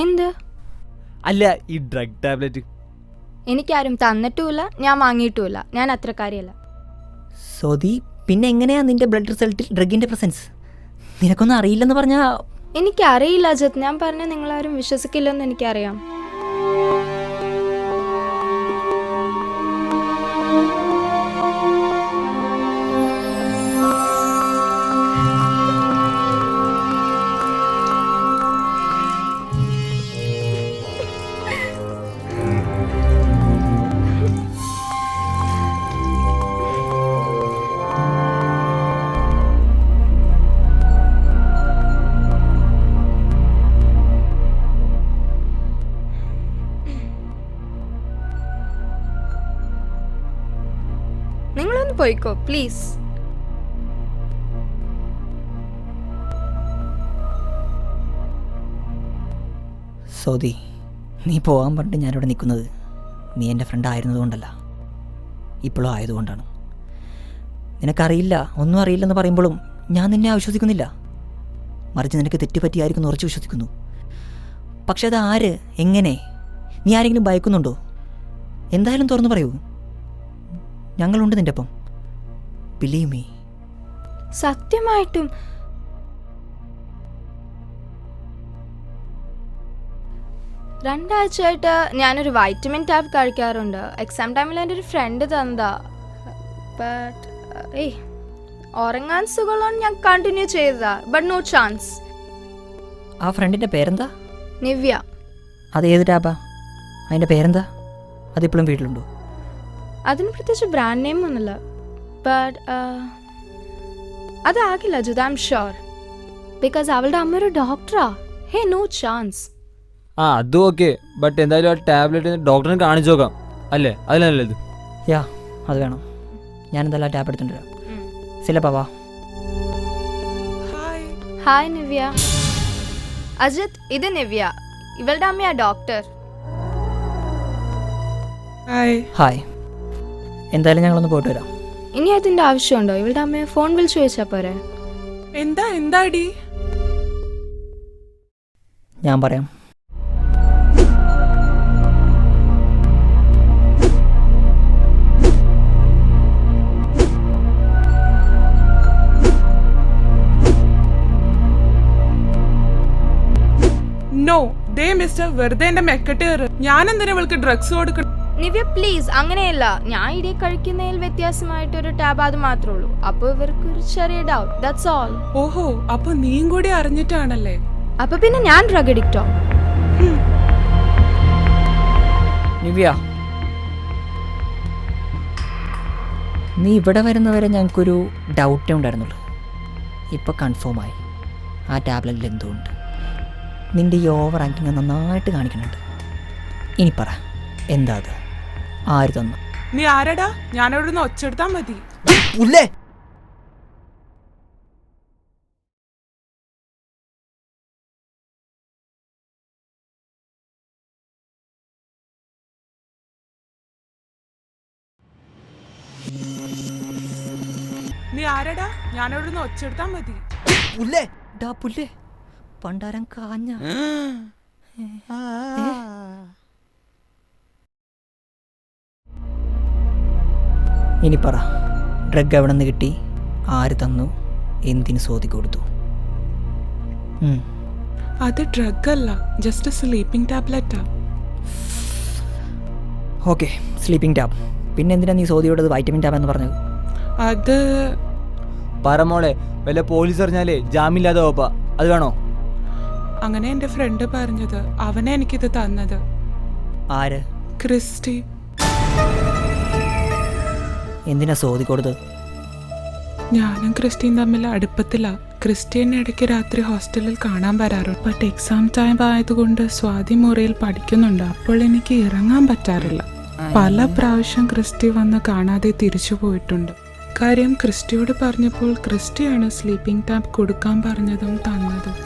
എന്ത്? അല്ല, ഈ ഡ്രഗ് ടാബ്ലറ്റ് എനിക്കാരും തന്നിട്ടുമില്ല, ഞാൻ വാങ്ങിയിട്ടുമില്ല. ഞാൻ അത്രക്കാരിയല്ല. സോദി, പിന്നെ എങ്ങനെയാ നിന്റെ ബ്ലഡ് റിസൾട്ടിൽ ഡ്രഗിന്റെ പ്രസൻസ്? നിനക്കൊന്നും അറിയില്ലെന്ന് പറഞ്ഞാ? എനിക്കറിയില്ല അജിത്. ഞാൻ പറഞ്ഞ നിങ്ങളാരും വിശ്വസിക്കില്ലെന്ന് എനിക്കറിയാം. നിങ്ങളൊന്ന് പോയിക്കോ പ്ലീസ്. സോദി, നീ പോകാൻ പറഞ്ഞിട്ട് ഞാനിവിടെ നിൽക്കുന്നത് നീ എൻ്റെ ഫ്രണ്ട് ആയിരുന്നതുകൊണ്ടല്ല, ഇപ്പോഴും ആയതുകൊണ്ടാണ്. നിനക്കറിയില്ല, ഒന്നും അറിയില്ലെന്ന് പറയുമ്പോഴും ഞാൻ നിന്നെ ആശ്വസിക്കുന്നില്ല. മറിച്ച് നിനക്ക് തെറ്റുപറ്റിയായിരിക്കും ഉറച്ചു വിശ്വസിക്കുന്നു. പക്ഷെ അത് ആര്, എങ്ങനെ? നീ ആരെങ്കിലും ഭയക്കുന്നുണ്ടോ? എന്തായാലും തുറന്നു പറയൂ. ഞങ്ങളുണ്ട് നിൻ്റെ ഒപ്പം. Believe me. സത്യമായിട്ടും രണ്ടാഴ്ചയായിട്ട് ഞാനൊരു വൈറ്റമിൻ ടാബ് കഴിക്കാറുണ്ട്. എക്സാം ടൈമിൽ എൻ്റെ ഒരു ഫ്രണ്ട് തന്നതാ. ബട്ട് ഉറങ്ങാൻ സുഖമുള്ളതുകൊണ്ട് ഞാൻ കണ്ടിന്യൂ ചെയ്തതാ. But no chance. ആ ഫ്രണ്ടിൻ്റെ പേരെന്താ? നിവ്യ. അത് ഏത് ടാബാ? അതിൻ്റെ പേരെന്താ? അതിപ്പോഴും വീട്ടിലുണ്ടോ? അതിന് പ്രത്യേകിച്ച് ബ്രാൻഡ് നെയിം ഒന്നുമില്ല. ബട്ട് അതാകില്ല ജുദ, ഐ എം ഷുവർ. ബിക്കോസ് അവളുടെ അമ്മ ഒരു ഡോക്ടറാ. ഹേ, നോ ചാൻസ്. ആ അതും ഓക്കെ. ബട്ട് എന്തായാലും ആ ടാബ്ലറ്റ് ഡോക്ടറിനെ കാണിച്ചു നോക്കാം അല്ലേ? അതിലല്ലേ ഇത്? യാ, അത് വേണം. ഞാൻ എന്തായാലും ആ ടാബ് എടുത്തിട്ട് വരാം. സിലപ്പാ. Hi Nivea. അജിത്, ഇത് നിവ്യ. ഇവളുടെ അമ്മയാ ഡോക്ടർ. ഹായ്. എന്തായാലും ഞങ്ങളൊന്ന് പോയിട്ട് വരാം. ഇനി അതിന്റെ ആവശ്യമുണ്ടോ? ഇവളുടെ അമ്മയെ ഫോൺ വിളിച്ചു ചോദിച്ചാ പോരെ? എന്താടി? ഞാൻ പറയാം. നോ ദേ മിസ്റ്റർ, വെറുതെ എന്റെ മെക്കെട്ട് കയറ്. ഞാൻ എന്തിനാ ഇവൾക്ക് ഡ്രഗ്സ് കൊടുക്കണം? നിവ്യ പ്ലീസ്, അങ്ങനെയല്ല. ഞാൻ ഇടി കഴിക്കുന്നതിൽ വ്യത്യാസമായിട്ടൊരു ടാബ് അത് മാത്രമേ ഉള്ളൂ. അപ്പോൾ ഇവർക്ക് ഒരു ചെറിയ ഡൗട്ട്, ദാറ്റ്സ് ഓൾ. ഓഹോ, അപ്പൊ നീയും കൂടി അറിഞ്ഞിട്ടാണല്ലേ? അപ്പൊ പിന്നെ ഞാൻ ഡ്രഗ് അഡിക്റ്റോ? നിവ്യ, നീ ഇവിടെ വരുന്നവരെ ഞങ്ങൾക്കൊരു ഡൗട്ടേ ഉണ്ടായിരുന്നുള്ളൂ. ഇപ്പോൾ കൺഫേമായി. ആ ടാബ്ലറ്റിൽ എന്തുകൊണ്ട് നിൻ്റെ ഈ ഓവർ ആക്ടിങ് നന്നായിട്ട് കാണിക്കുന്നുണ്ട്. ഇനി പറ, എന്താ അത്? ആര് തന്നു? നീ ആരടാ? ഞാനവിടെ നിന്ന് ഒച്ചെടുത്താ മതി. നീ ആരടാ? ഞാനവിടെ നിന്ന് ഒച്ചെടുത്താ മതി. പുല്ലേ പണ്ടാരം കാഞ്ഞ. ഇനി പറ, ഡ്രഗ് എവിടെ നിന്ന് കിട്ടി? ആര് തന്നു? എന്തിനു സോതി കൊടുത്തു? അത് ഡ്രഗ് അല്ല, ജസ്റ്റ് സ്ലീപ്പിംഗ് ടാബ്ലറ്റാ. Okay, sleeping tab. പിന്നെ എന്തിനാ നീ സോതിയോടത് വൈറ്റമിൻ ടാബ് എന്ന് പറഞ്ഞത്? അത് പറമോളെ, വല്ല പോലീസ് അറിഞ്ഞാലേ ജാമ്യമില്ലാതെ പോപ്പാ. അത് വേണോ? അങ്ങനെ എന്റെ ഫ്രണ്ട് പറഞ്ഞത്. അവനെ എനിക്കിത് തന്നത്. ആര്? ക്രിസ്റ്റി. എന്തിനാ സോതി കൊടുത്തത്? ഞാനും ക്രിസ്റ്റിയും തമ്മിൽ അടുപ്പത്തില്ല. ക്രിസ്ത്യൻ ഇടയ്ക്ക് രാത്രി ഹോസ്റ്റലിൽ കാണാൻ വരാറുണ്ട്. ബട്ട് എക്സാം ടൈം ആയതുകൊണ്ട് സ്വാതി മുറിയിൽ പഠിക്കുന്നുണ്ട്. അപ്പോൾ എനിക്ക് ഇറങ്ങാൻ പറ്റാറില്ല. പല പ്രാവശ്യം ക്രിസ്റ്റി വന്ന് കാണാതെ തിരിച്ചു പോയിട്ടുണ്ട്. കാര്യം ക്രിസ്റ്റിയോട് പറഞ്ഞപ്പോൾ ക്രിസ്റ്റിയാണ് സ്ലീപ്പിംഗ് ടാബ് കൊടുക്കാൻ പറഞ്ഞതും തന്നതും.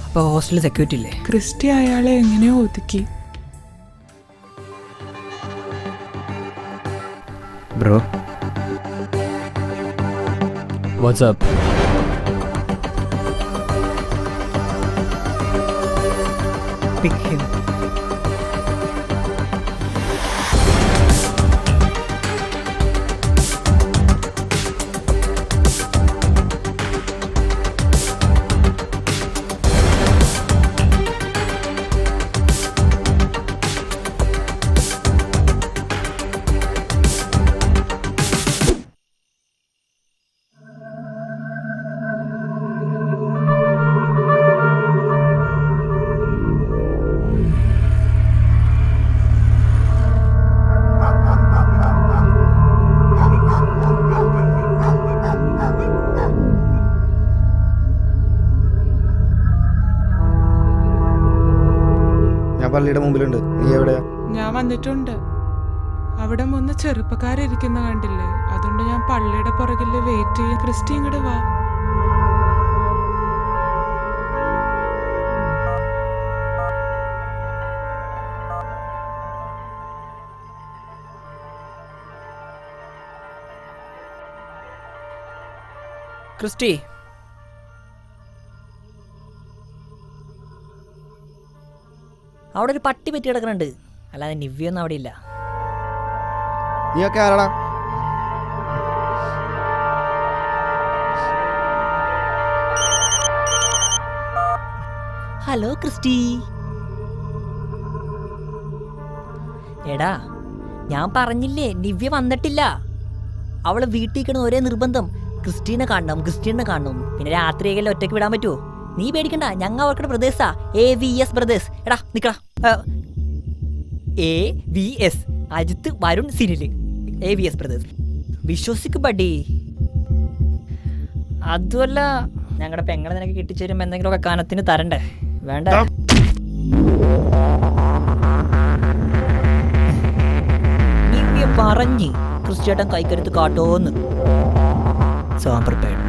അപ്പോൾ ഹോസ്റ്റലിൽ സെക്യൂരിറ്റി ഇല്ലേ? ക്രിസ്റ്റി അയാളെ എങ്ങനെയോ ഒതുക്കി. Bro, WhatsApp. Pick him. ഞാൻ പള്ളിയുടെ മുമ്പിലുണ്ട്. നീ എവിടെയാ? ഞാൻ വന്നിട്ടുണ്ട്. അവിടെ 3 ചെറുപ്പക്കാരിയ്ക്കുന്ന കണ്ടില്ലേ? അതുകൊണ്ട് ഞാൻ പള്ളിയുടെ പുറകില് വെയിറ്റ് ചെയ്യും. ക്രിസ്റ്റി ഇങ്ങോട്ട് വാ. ക്രിസ്റ്റി, അവിടെ ഒരു പട്ടി പറ്റി കിടക്കുന്നുണ്ട്. അല്ലാതെ നിവ്യൊന്നും അവിടെ ഇല്ല. നീയൊക്കെ ആരാടാ? Hello Christy. എടാ ഞാൻ പറഞ്ഞില്ലേ നിവ്യ വന്നിട്ടില്ല. അവള് വീട്ടിൽ കിടന്ന് ഒരേ നിർബന്ധം, ക്രിസ്റ്റീനെ കാണണം ക്രിസ്റ്റീനെ കാണണം. പിന്നെ രാത്രിയെങ്കിലും ഒറ്റയ്ക്ക് വിടാൻ പറ്റുമോ? നീ പേടിക്കണ്ട, ഞങ്ങൾ അവർക്കുടെ ബ്രദേഴ്സാ, AVS ബ്രദേഴ്സ്. എടാ നിക്കടാ, AVS Ajith Varun Sinil AVS brothers. വിശ്വസിക്ക് ബഡി. അതുമല്ല ഞങ്ങളുടെ പെങ്ങളെ നിനക്ക് കിട്ടിച്ചേരുമ്പോൾ എന്തെങ്കിലുമൊക്കെ കാനത്തിന് തരണ്ടേ? വേണ്ട. നിവ്യ പറഞ്ഞ് ക്രിസ്റ്റിയേട്ടൻ കൈക്കരുത്ത് കാട്ടോന്ന്. So I am prepared.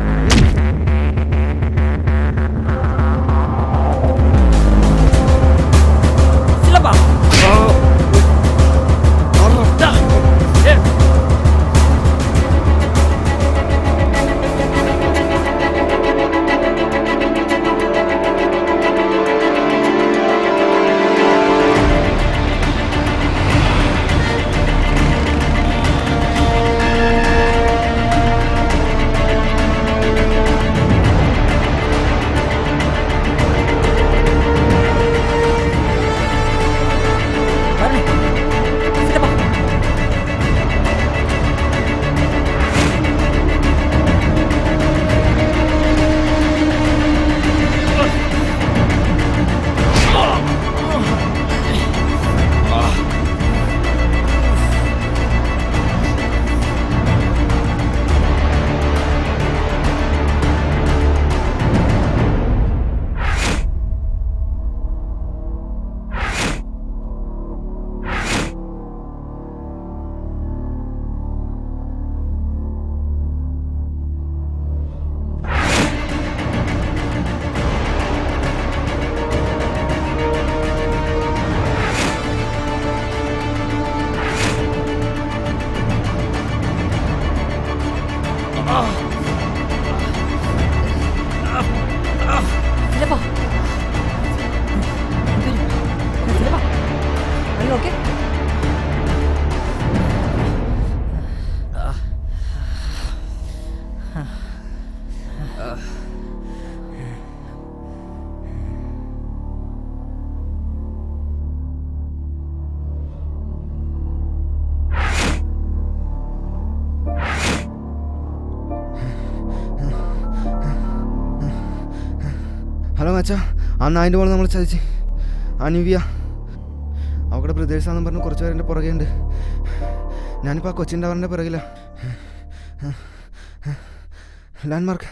Hello മച്ചാ, അന്ന് അതിൻ്റെ പോലെ നമ്മൾ ചതിച്ച് അനിവ്യ അവരുടെ ബ്രദേഴ്സാണെന്ന് പറഞ്ഞ് കുറച്ച് പേരെൻ്റെ പുറകെ ഉണ്ട്. ഞാനിപ്പോൾ ആ കൊച്ചിൻ ടവറിൻ്റെ പിറകില്ല. ലാൻഡ്മാർക്ക്.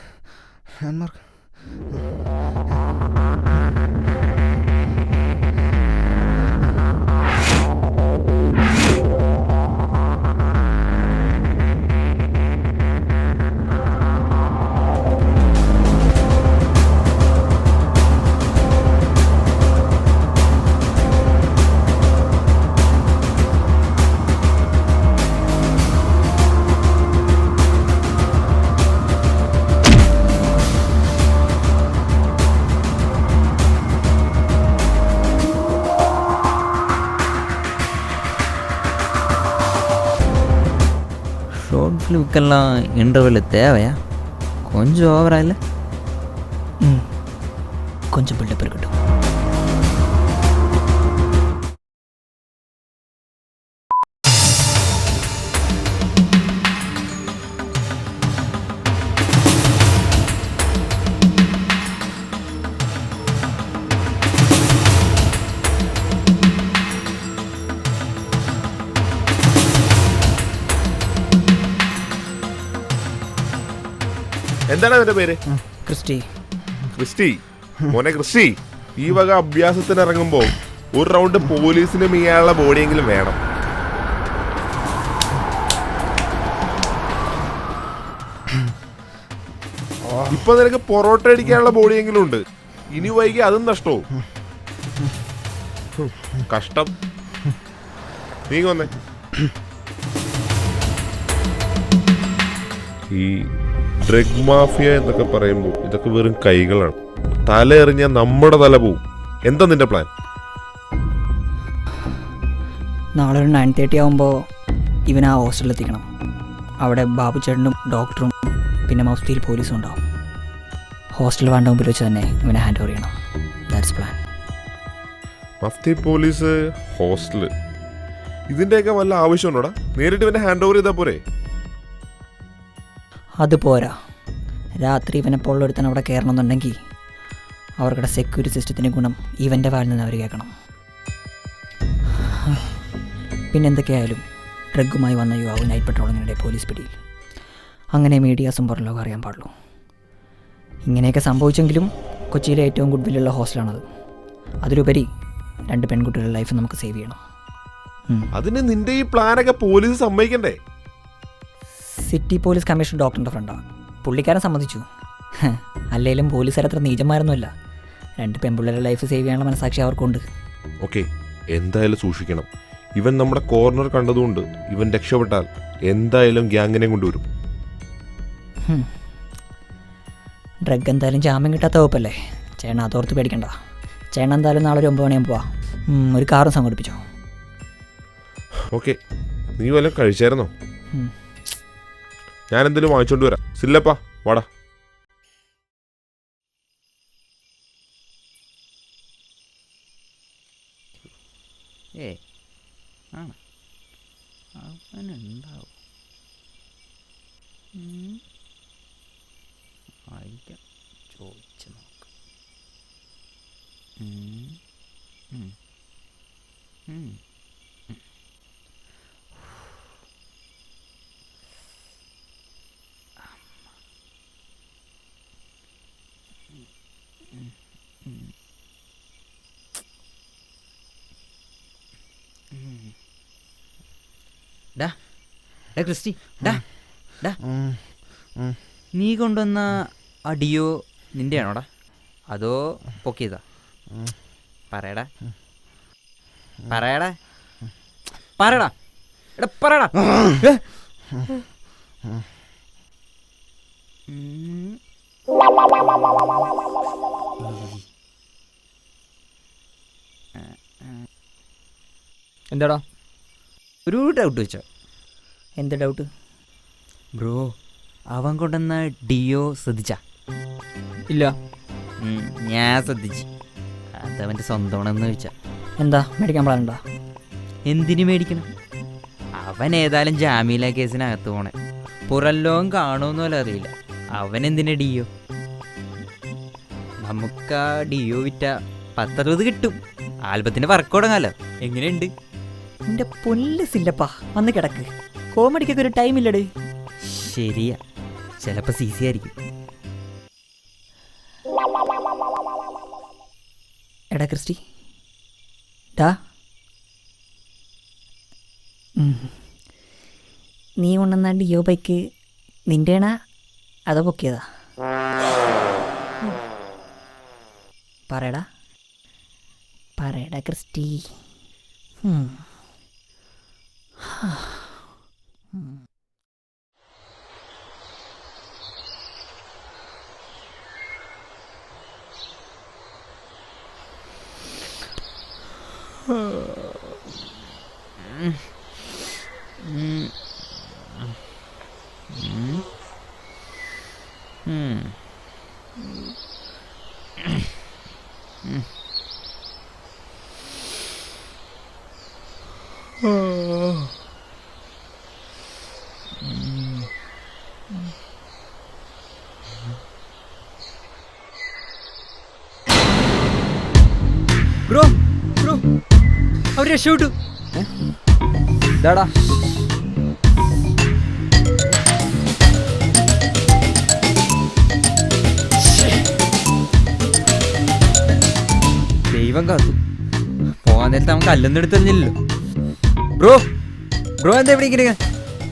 ஷார்ட் ஃபிலிமுக்கெல்லாம் இன்டர்வெல் தேவையா? கொஞ்சம் ஓவரா இல்லை? கொஞ்சம் பில்டப் இருக்கட்டும். എന്താണ് അവന്റെ പേര്? ക്രിസ്റ്റി. ക്രിസ്റ്റി. മോനെ ക്രിസ്റ്റി, ഈ വക അഭ്യാസത്തിന് ഇറങ്ങുമ്പോ ഒരു റൗണ്ട് പോലീസിന് മീയാനുള്ള ബോഡിയെങ്കിലും വേണം. ഇപ്പൊ നിനക്ക് പൊറോട്ട അടിക്കാനുള്ള ബോഡിയെങ്കിലും ഉണ്ട്. ഇനി വൈകി അതും നഷ്ടവും. കഷ്ടം. നീ കൊന്നേ. ഈ ഡ്രഗ് മാഫിയ എന്നൊക്കെ പറയുമ്പോൾ ഇതൊക്കെ വെറും കൈകളാണ്. തല എറിഞ്ഞാൽ നമ്മുടെ തല പോവും. എന്താ നിന്റെ പ്ലാൻ? നാളെ ഒരു 9:30 ആകുമ്പോൾ ഇവൻ ആ ഹോസ്റ്റലിൽ എത്തിക്കണം. അവിടെ ബാബു ചേട്ടനും ഡോക്ടറും പിന്നെ മൗസ്തിയിൽ പോലീസും ഉണ്ടാവും. ഹോസ്റ്റൽ വേണ്ട മുമ്പിൽ വെച്ച് തന്നെ ഇവനെ ഹാൻഡ് ഓവർ ചെയ്യണം. That's plan. മഫ്തി പോലീസ്, ഹോസ്റ്റല്, ഇതിന്റെയൊക്കെ വല്ല ആവശ്യമുണ്ടോടാ? നേരിട്ട് ഇവനെ ഹാൻഡ് ഓവർ ചെയ്താൽ പോരെ? അത് പോരാ. രാത്രി ഇവനെ പൊള്ളെടുത്താൻ അവിടെ കയറണമെന്നുണ്ടെങ്കിൽ അവരുടെ സെക്യൂരിറ്റി സിസ്റ്റത്തിൻ്റെ ഗുണം ഇവൻ്റെ വാലിൽ നിന്ന് അവർ കേൾക്കണം. പിന്നെന്തൊക്കെയായാലും ഡ്രഗുമായി വന്ന യുവാവ് നൈറ്റ് പെട്രോളിങ്ങിനിടെ പോലീസ് പിടിയിൽ. അങ്ങനെ മീഡിയാസും പുറം ലോകം അറിയാൻ പാടുള്ളൂ. ഇങ്ങനെയൊക്കെ സംഭവിച്ചെങ്കിലും കൊച്ചിയിലെ ഏറ്റവും ഗുഡ് വില്ലുള്ള ഹോസ്റ്റലാണത്. അതിലുപരി 2 പെൺകുട്ടികളുടെ ലൈഫ് നമുക്ക് സേവ് ചെയ്യണം. അതിന് നിന്റെ ഈ പ്ലാനൊക്കെ പോലീസ് സമ്മതിക്കണ്ടേ? സിറ്റി പോലീസ് കമ്മീഷണർ ഡോക്ടറിൻ്റെ ഫ്രണ്ടാണ്. പുള്ളിക്കാരൻ സമ്മതിച്ചു. അല്ലെങ്കിലും പോലീസുകാർ അത്ര നീചന്മാരൊന്നുമല്ല. 2 പെൺപിള്ളേരുടെ ലൈഫ് സേവ് ചെയ്യാനുള്ള മനസാക്ഷി അവർക്കുണ്ട്. ഓക്കെ, എന്തായാലും സൂക്ഷിക്കണം. ഇവൻ നമ്മുടെ കോർണർ കണ്ടതുകൊണ്ട് ഇവൻ രക്ഷപ്പെട്ടാൽ എന്തായാലും ഗ്യാങ്ങിനെ കൊണ്ടുവരും. ഡ്രഗ് എന്തായാലും ജാമ്യം കിട്ടാത്ത വകുപ്പല്ലേ. ചേട്ടൻ അതോർത്ത് പേടിക്കണ്ട. ചേട്ടൻ എന്തായാലും നാളെ ഒരു 9 മണിയാകുമ്പോൾ പോവാം. ഒരു കാറും സംഘടിപ്പിച്ചോ. ഓക്കെ, നീ വല്ലതും കഴിച്ചായിരുന്നോ? ഞാൻ എന്തെങ്കിലും വാങ്ങിച്ചോണ്ട് വരാം. സില്ലപ്പാ വാടാ. അവനുണ്ടാവും. ആയിരിക്കാം, ചോദിച്ചു നോക്കാം. ഡാ ഡാ ക്രിസ്റ്റി, ഡാ ഡാ നീ കൊണ്ടുവന്ന അടിയോ നിൻ്റെയാണോടാ അതോ പൊക്കിയതാ? പറയടാ പറയടാ പറയടാ എടാ പറയടാ. എന്താടാ ഒരു ഡൗട്ട് വെച്ചോ? എന്ത് ഡൗട്ട് ബ്രോ? അവൻ കൊണ്ടുവന്ന ഡിയോ ശ്രദ്ധിച്ചാ? ഇല്ല. ഞാൻ ശ്രദ്ധിച്ചു. അതവൻ്റെ സ്വന്തമാണെന്ന് ചോദിച്ചാ എന്താ മേടിക്കാൻ പ്ലാനുണ്ടോ? എന്തിനു മേടിക്കണം? അവൻ ഏതായാലും ജാമ്യയില കേസിനകത്ത് പോണേ. പുറല്ലോം കാണുമെന്ന് പോലും അറിയില്ല. അവൻ എന്തിനാ ഡിയോ? നമുക്ക് ആ ഡിയോ വിറ്റ 10-60 കിട്ടും. ആൽബത്തിന് വർക്ക് തുടങ്ങാലോ. എങ്ങനെയുണ്ട്? എൻ്റെ പൊല്ലസില്ലപ്പാ, വന്ന് കിടക്ക്. കോമഡിക്കൊക്കെ ഒരു ടൈമില്ലടേ. ശരിയാ, ചിലപ്പോൾ CC ആയിരിക്കും. എടാ ക്രിസ്റ്റി, ഡാ നീ കൊണ്ടുവന്ന ഡിയോ ബൈക്ക് നിൻ്റെയാണാ അതോ പൊക്കിയതാ? പറയടാ പറയടാ ക്രിസ്റ്റി. ബ്രോ ബ്രോ അവർ രക്ഷപ്പെട്ടു. ഇതാടാ ദൈവം കാത്തു. പോകാൻ നേരത്തെ അവൻ കല്ലൊന്നും എടുത്തെറിഞ്ഞില്ലല്ലോ. ബ്രോ ബ്രോ എന്താ ഇവിടെ ഇങ്ങനെ?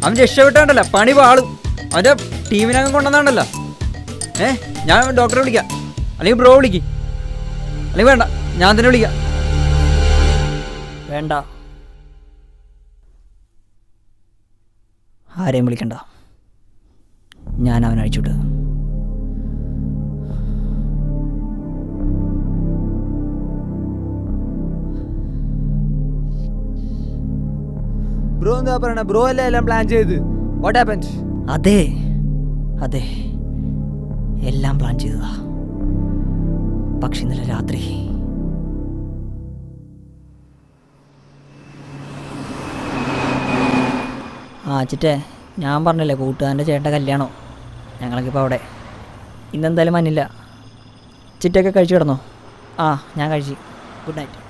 അവൻ രക്ഷപ്പെട്ടാണ്ടല്ലോ പണി പാളും. അവൻ്റെ ടീമിനകം കൊണ്ടുവന്നാണ്ടല്ലോ. ഞാൻ ഡോക്ടറെ വിളിക്കാം, അല്ലെങ്കിൽ ബ്രോ വിളിക്കും, അല്ലെങ്കിൽ വേണ്ട ഞാൻ തന്നെ വിളിക്കാം. വേണ്ട, ആരെയും വിളിക്കണ്ട. ഞാൻ അവനെ അഴിച്ചുവിട്ട്. ബ്രോ എന്താ പറയണ? ബ്രോ അല്ലേ എല്ലാം പ്ലാൻ ചെയ്ത്? What happened? അതെ അതെ, എല്ലാം പ്ലാൻ ചെയ്തതാ. പക്ഷെ ഇന്നലെ രാത്രി ചിറ്റേ, ഞാൻ പറഞ്ഞില്ലേ കൂട്ടുകാരൻ്റെ ചേട്ടൻ്റെ കല്യാണോ, ഞങ്ങളൊക്കെ ഇപ്പോൾ അവിടെ. ഇന്നെന്തായാലും മഞ്ഞില്ല. ചിറ്റയൊക്കെ കഴിച്ചു കിടന്നോ? ഞാൻ കഴിച്ചു. Good night.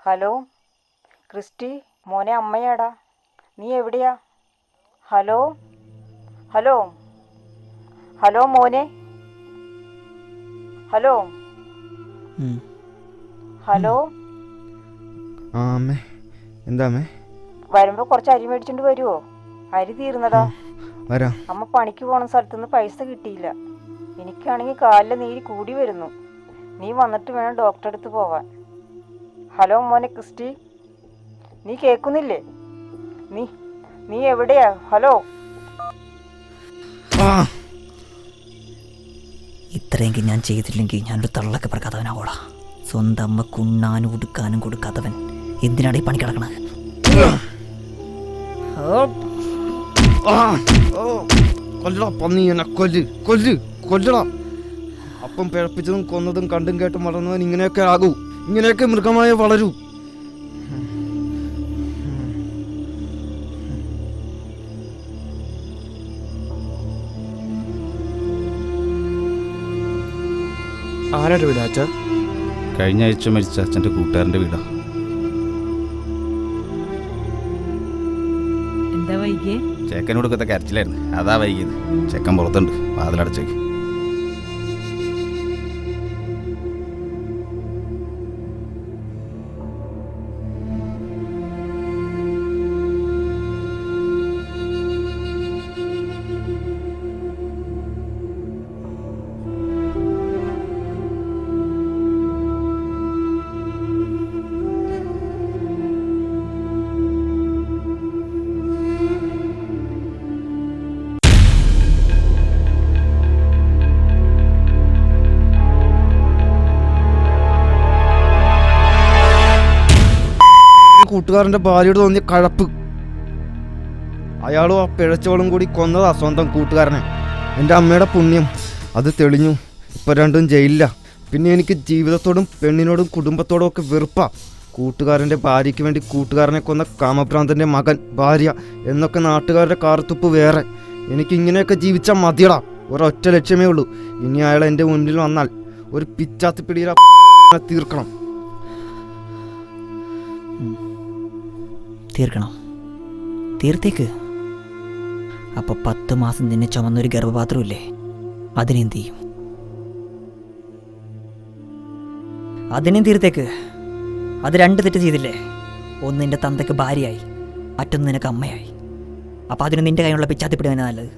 ഹലോ ക്രിസ്റ്റി, മോനെ അമ്മയാടാ, നീ എവിടെയാ? ഹലോ ഹലോ ഹലോ മോനെ, ഹലോ ഹലോ. അമ്മേ, എന്താ അമ്മേ? വരുമ്പോ കുറച്ച് അരി മേടിച്ചോണ്ട് വരുമോ? അരി തീർന്നടാ. വരാം. അമ്മ പണിക്ക് പോണ സ്ഥലത്തുനിന്ന് പൈസ കിട്ടിയില്ല. എനിക്കാണെങ്കിൽ കാലിലെ നീര് കൂടി വരുന്നു. നീ വന്നിട്ട് വേണം ഡോക്ടറെ അടുത്ത് പോവാൻ. ഹലോ മോനെ ക്രിസ്റ്റി, നീ കേൾക്കുന്നില്ലേ? നീ എവിടെയാ? ഹലോ. ഇത്രയെങ്കിൽ ഞാൻ ചെയ്തില്ലെങ്കിൽ ഞാനൊരു തള്ളൊക്കെ പറക്കാത്തവനാവോടാ. സ്വന്തം അമ്മ കുണ്ണാനും ഉടുക്കാനും കൊടുക്കാത്തവൻ എന്തിനാണ് ഈ പണി കിടക്കണത്? കൊല്ലടാ പന്നി, എന്നെ കൊല്ലടാ. അപ്പം പിഴപ്പിച്ചതും കൊന്നതും കണ്ടും കേട്ടും വളർന്നവൻ ഇങ്ങനെയൊക്കെ ആകൂ, ഇങ്ങനെയൊക്കെ മൃഗമായി വളരൂ. ആരുടെ വീടാ അച്ഛാ? കഴിഞ്ഞ ആഴ്ച മരിച്ച അച്ഛൻ്റെ കൂട്ടുകാരൻ്റെ വീടാ. എന്താ വൈകിയേ? ചേക്കനോടൊക്കെ കരച്ചിലായിരുന്നു, അതാ വൈകിയത്. ചെക്കൻ പുറത്തുണ്ട്, വാതിലടച്ചേക്ക്. കൂട്ടുകാരന്റെ ഭാര്യയോട് തോന്നിയ കഴപ്പ്, അയാളും ആ പിഴച്ചവളും കൂടി കൊന്നതാ സ്വന്തം കൂട്ടുകാരനെ. എൻ്റെ അമ്മയുടെ പുണ്യം, അത് തെളിഞ്ഞു. ഇപ്പം രണ്ടും ജയിലില്ല. പിന്നെ എനിക്ക് ജീവിതത്തോടും പെണ്ണിനോടും കുടുംബത്തോടും ഒക്കെ വെറുപ്പാ. കൂട്ടുകാരൻ്റെ ഭാര്യയ്ക്ക് വേണ്ടി കൂട്ടുകാരനെ കൊന്ന കാമഭ്രാന്തൻ്റെ മകൻ, ഭാര്യ എന്നൊക്കെ നാട്ടുകാരുടെ കാർത്തുപ്പ് വേറെ. എനിക്ക് ഇങ്ങനെയൊക്കെ ജീവിച്ചാൽ മതിയടാ. ഒരൊറ്റ ലക്ഷ്യമേ ഉള്ളൂ. ഇനി അയാൾ എൻ്റെ മുന്നിൽ വന്നാൽ ഒരു പിച്ചാത്തിപ്പിടിയിൽ തീർക്കണം. തീർത്തേക്ക്. അപ്പോൾ 10 മാസം നിന്നെ ചുമന്നൊരു ഗർഭപാത്രമില്ലേ, അതിനെന്ത് ചെയ്യും? അതിനെയും തീർത്തേക്ക്. അത് 2 തെറ്റ് ചെയ്തില്ലേ? ഒന്ന് നിന്റെ തന്തയ്ക്ക് ഭാര്യയായി, മറ്റൊന്ന് നിനക്ക് അമ്മയായി. അപ്പോൾ അതിന് നിന്റെ കൈയുള്ള പിച്ചാത്തിപ്പിടി തന്നെ നല്ലത്.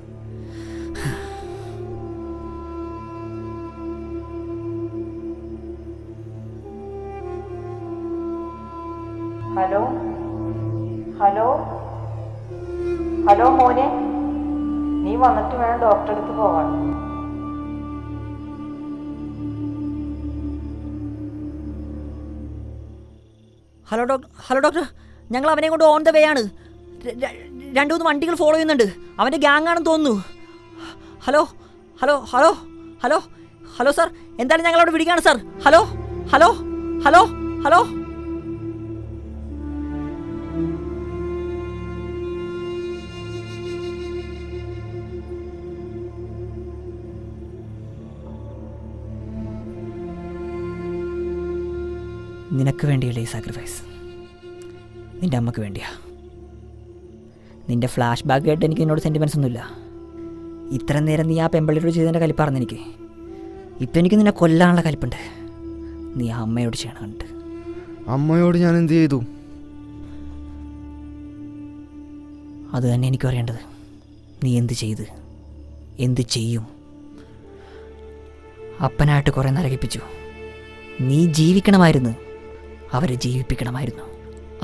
ഹലോ ഹലോ ഹലോ മോനെ, നീ വന്നിട്ട് വേണം ഡോക്ടറെ അടുത്ത് പോവാൻ. ഹലോ ഡോക്ടർ, ഞങ്ങൾ അവനെ കൊണ്ട് ഓൺ ദ വേ ആണ്. 2-3 വണ്ടികൾ ഫോളോ ചെയ്യുന്നുണ്ട്. അവൻ്റെ ഗ്യാങ് ആണെന്ന് തോന്നുന്നു. Hello hello hello hello hello sir, എന്തായാലും ഞങ്ങൾ അവിടെ വിളിക്കുകയാണ് sir. Hello hello hello hello. നിനക്ക് വേണ്ടിയല്ലേ ഈ സാക്രിഫൈസ്? നിൻ്റെ അമ്മക്ക് വേണ്ടിയാ. നിൻ്റെ ഫ്ലാഷ് ബാക്ക് ആയിട്ട് എനിക്ക് എന്നോട് സെൻറ്റിമെൻസ് ഒന്നുമില്ല. ഇത്ര നേരം നീ ആ പെമ്പള്ളിയോട് ചെയ്തതിൻ്റെ കലിപ്പാർന്ന് എനിക്ക്. ഇപ്പം എനിക്ക് നിന്നെ കൊല്ലാനുള്ള കലിപ്പുണ്ട്. നീ ആ അമ്മയോട് ചെയ്യണം കണ്ടിട്ട്. അമ്മയോട് ഞാൻ എന്ത് ചെയ്തു? അത് തന്നെ എനിക്കും അറിയേണ്ടത്. നീ എന്ത് ചെയ്ത്, എന്ത് ചെയ്യും? അപ്പനായിട്ട് കുറേ നരകിപ്പിച്ചു. നീ ജീവിക്കണമായിരുന്നു, അവരെ ജീവിപ്പിക്കണമായിരുന്നു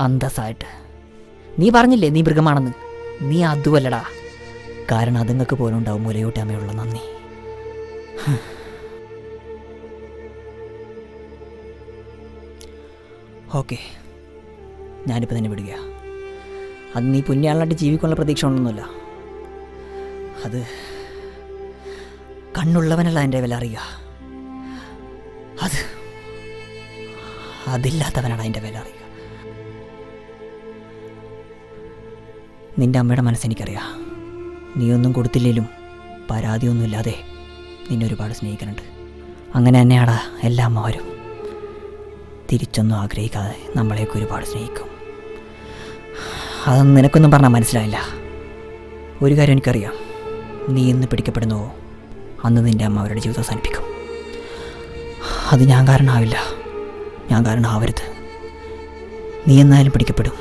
അന്തസ്സായിട്ട്. നീ പറഞ്ഞില്ലേ നീ മൃഗമാണെന്ന്? നീ അതുമല്ലടാ. കാരണം അതുങ്ങൾക്ക് പോലും ഉണ്ടാവും മുലയൂട്ടാമയുള്ള നന്ദി. ഓക്കെ, ഞാനിപ്പോൾ തന്നെ വിടുക. അത് നീ പുണ്യാളായിട്ട് ജീവിക്കാനുള്ള പ്രതീക്ഷ ഉണ്ടെന്നല്ല, അത് കണ്ണുള്ളവനല്ല എൻ്റെ വില അറിയുക, അതില്ലാത്തവനാണ് അതിൻ്റെ വില അറിയുക. നിൻ്റെ അമ്മയുടെ മനസ്സെനിക്കറിയാം. നീയൊന്നും കൊടുത്തില്ലേലും പരാതിയൊന്നുമില്ലാതെ നിന്നെ ഒരുപാട് സ്നേഹിക്കുന്നുണ്ട്. അങ്ങനെ തന്നെയാടാ എല്ലാ അമ്മമാരും. തിരിച്ചൊന്നും ആഗ്രഹിക്കാതെ നമ്മളെയൊക്കെ ഒരുപാട് സ്നേഹിക്കും. അതൊന്നും നിനക്കൊന്നും പറഞ്ഞാൽ മനസ്സിലായില്ല. ഒരു കാര്യം എനിക്കറിയാം, നീ എന്ന് പിടിക്കപ്പെടുന്നുവോ അന്ന് നിൻ്റെ അമ്മ അവരുടെ ജീവിതം അവസാനിപ്പിക്കും. അത് ഞാൻ കാരണമാവില്ല, ഞാൻ കാരണമാവരുത്. നീ എന്നാലും പിടിക്കപ്പെടും.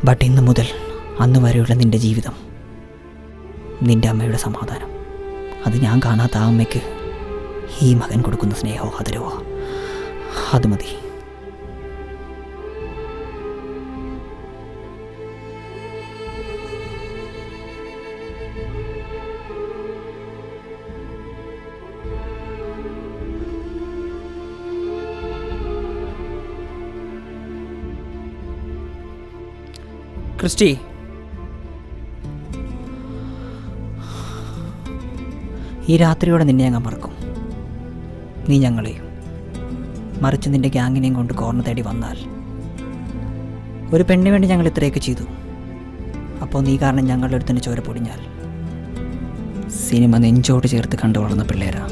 ബട്ട് ഇന്ന് മുതൽ അന്ന് വരെയുള്ള നിൻ്റെ ജീവിതം, നിൻ്റെ അമ്മയുടെ സമാധാനം, അത് ഞാൻ കാണാത്ത ആ അമ്മയ്ക്ക് ഈ മകൻ കൊടുക്കുന്ന സ്നേഹമോ ആദരവോ, അത് മതി. ക്രിസ്റ്റി, ഈ രാത്രിയോടെ നിന്നെ ഞങ്ങൾ മറക്കും. നീ ഞങ്ങളെയും, മറിച്ച് നിൻ്റെ ഗ്യാങ്ങിനെയും കൊണ്ട് കോർണർ തേടി വന്നാൽ, ഒരു പെണ്ണിന് വേണ്ടി ഞങ്ങൾ ഇത്രയൊക്കെ ചെയ്തു. അപ്പോൾ നീ കാരണം ഞങ്ങളുടെ അടുത്തിന് ചോര പൊടിഞ്ഞാൽ, സിനിമ നെഞ്ചോട് ചേർത്ത് കണ്ടു വളർന്ന പിള്ളേരാ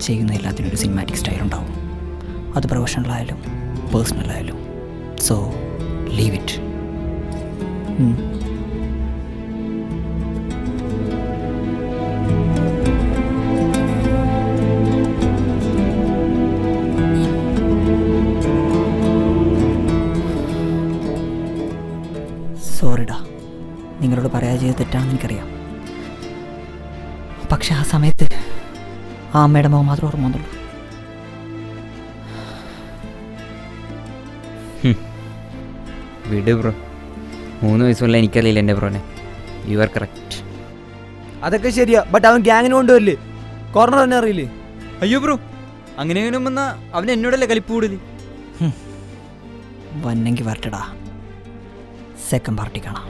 ചെയ്യുന്ന എല്ലാത്തിനും ഒരു സിനിമാറ്റിക് സ്റ്റൈൽ ഉണ്ടാവും. അത് പ്രൊഫഷണലായാലും പേഴ്സണലായാലും. So leave it. സോറിടാ, നിങ്ങളോട് പരാജയം തെറ്റാണെന്ന് എനിക്കറിയാം. പക്ഷെ ആ സമയത്ത് ആ അമ്മയുടെ മുഖം മാത്രം ഓർമ്മ വന്നുള്ളൂ. വിട് ബ്രോ, 3 വയസ്സുള്ള എനിക്കറിയില്ല എൻ്റെ ബ്രോനെ. You are correct. അതൊക്കെ ശരിയാ, ബട്ട് അവൻ ഗ്യാങ്ങിന് കൊണ്ടുവരില്ലേ? കോർണർ തന്നെ അറിയില്ലേ? അയ്യോ ബ്രോ, അങ്ങനെ വന്നാ അവൻ എന്നോടല്ലേ കലിപ്പ് കൂടുതൽ. വന്നെങ്കിൽ വരട്ടടാ, സെക്കൻഡ് പാർട്ടി കാണാം.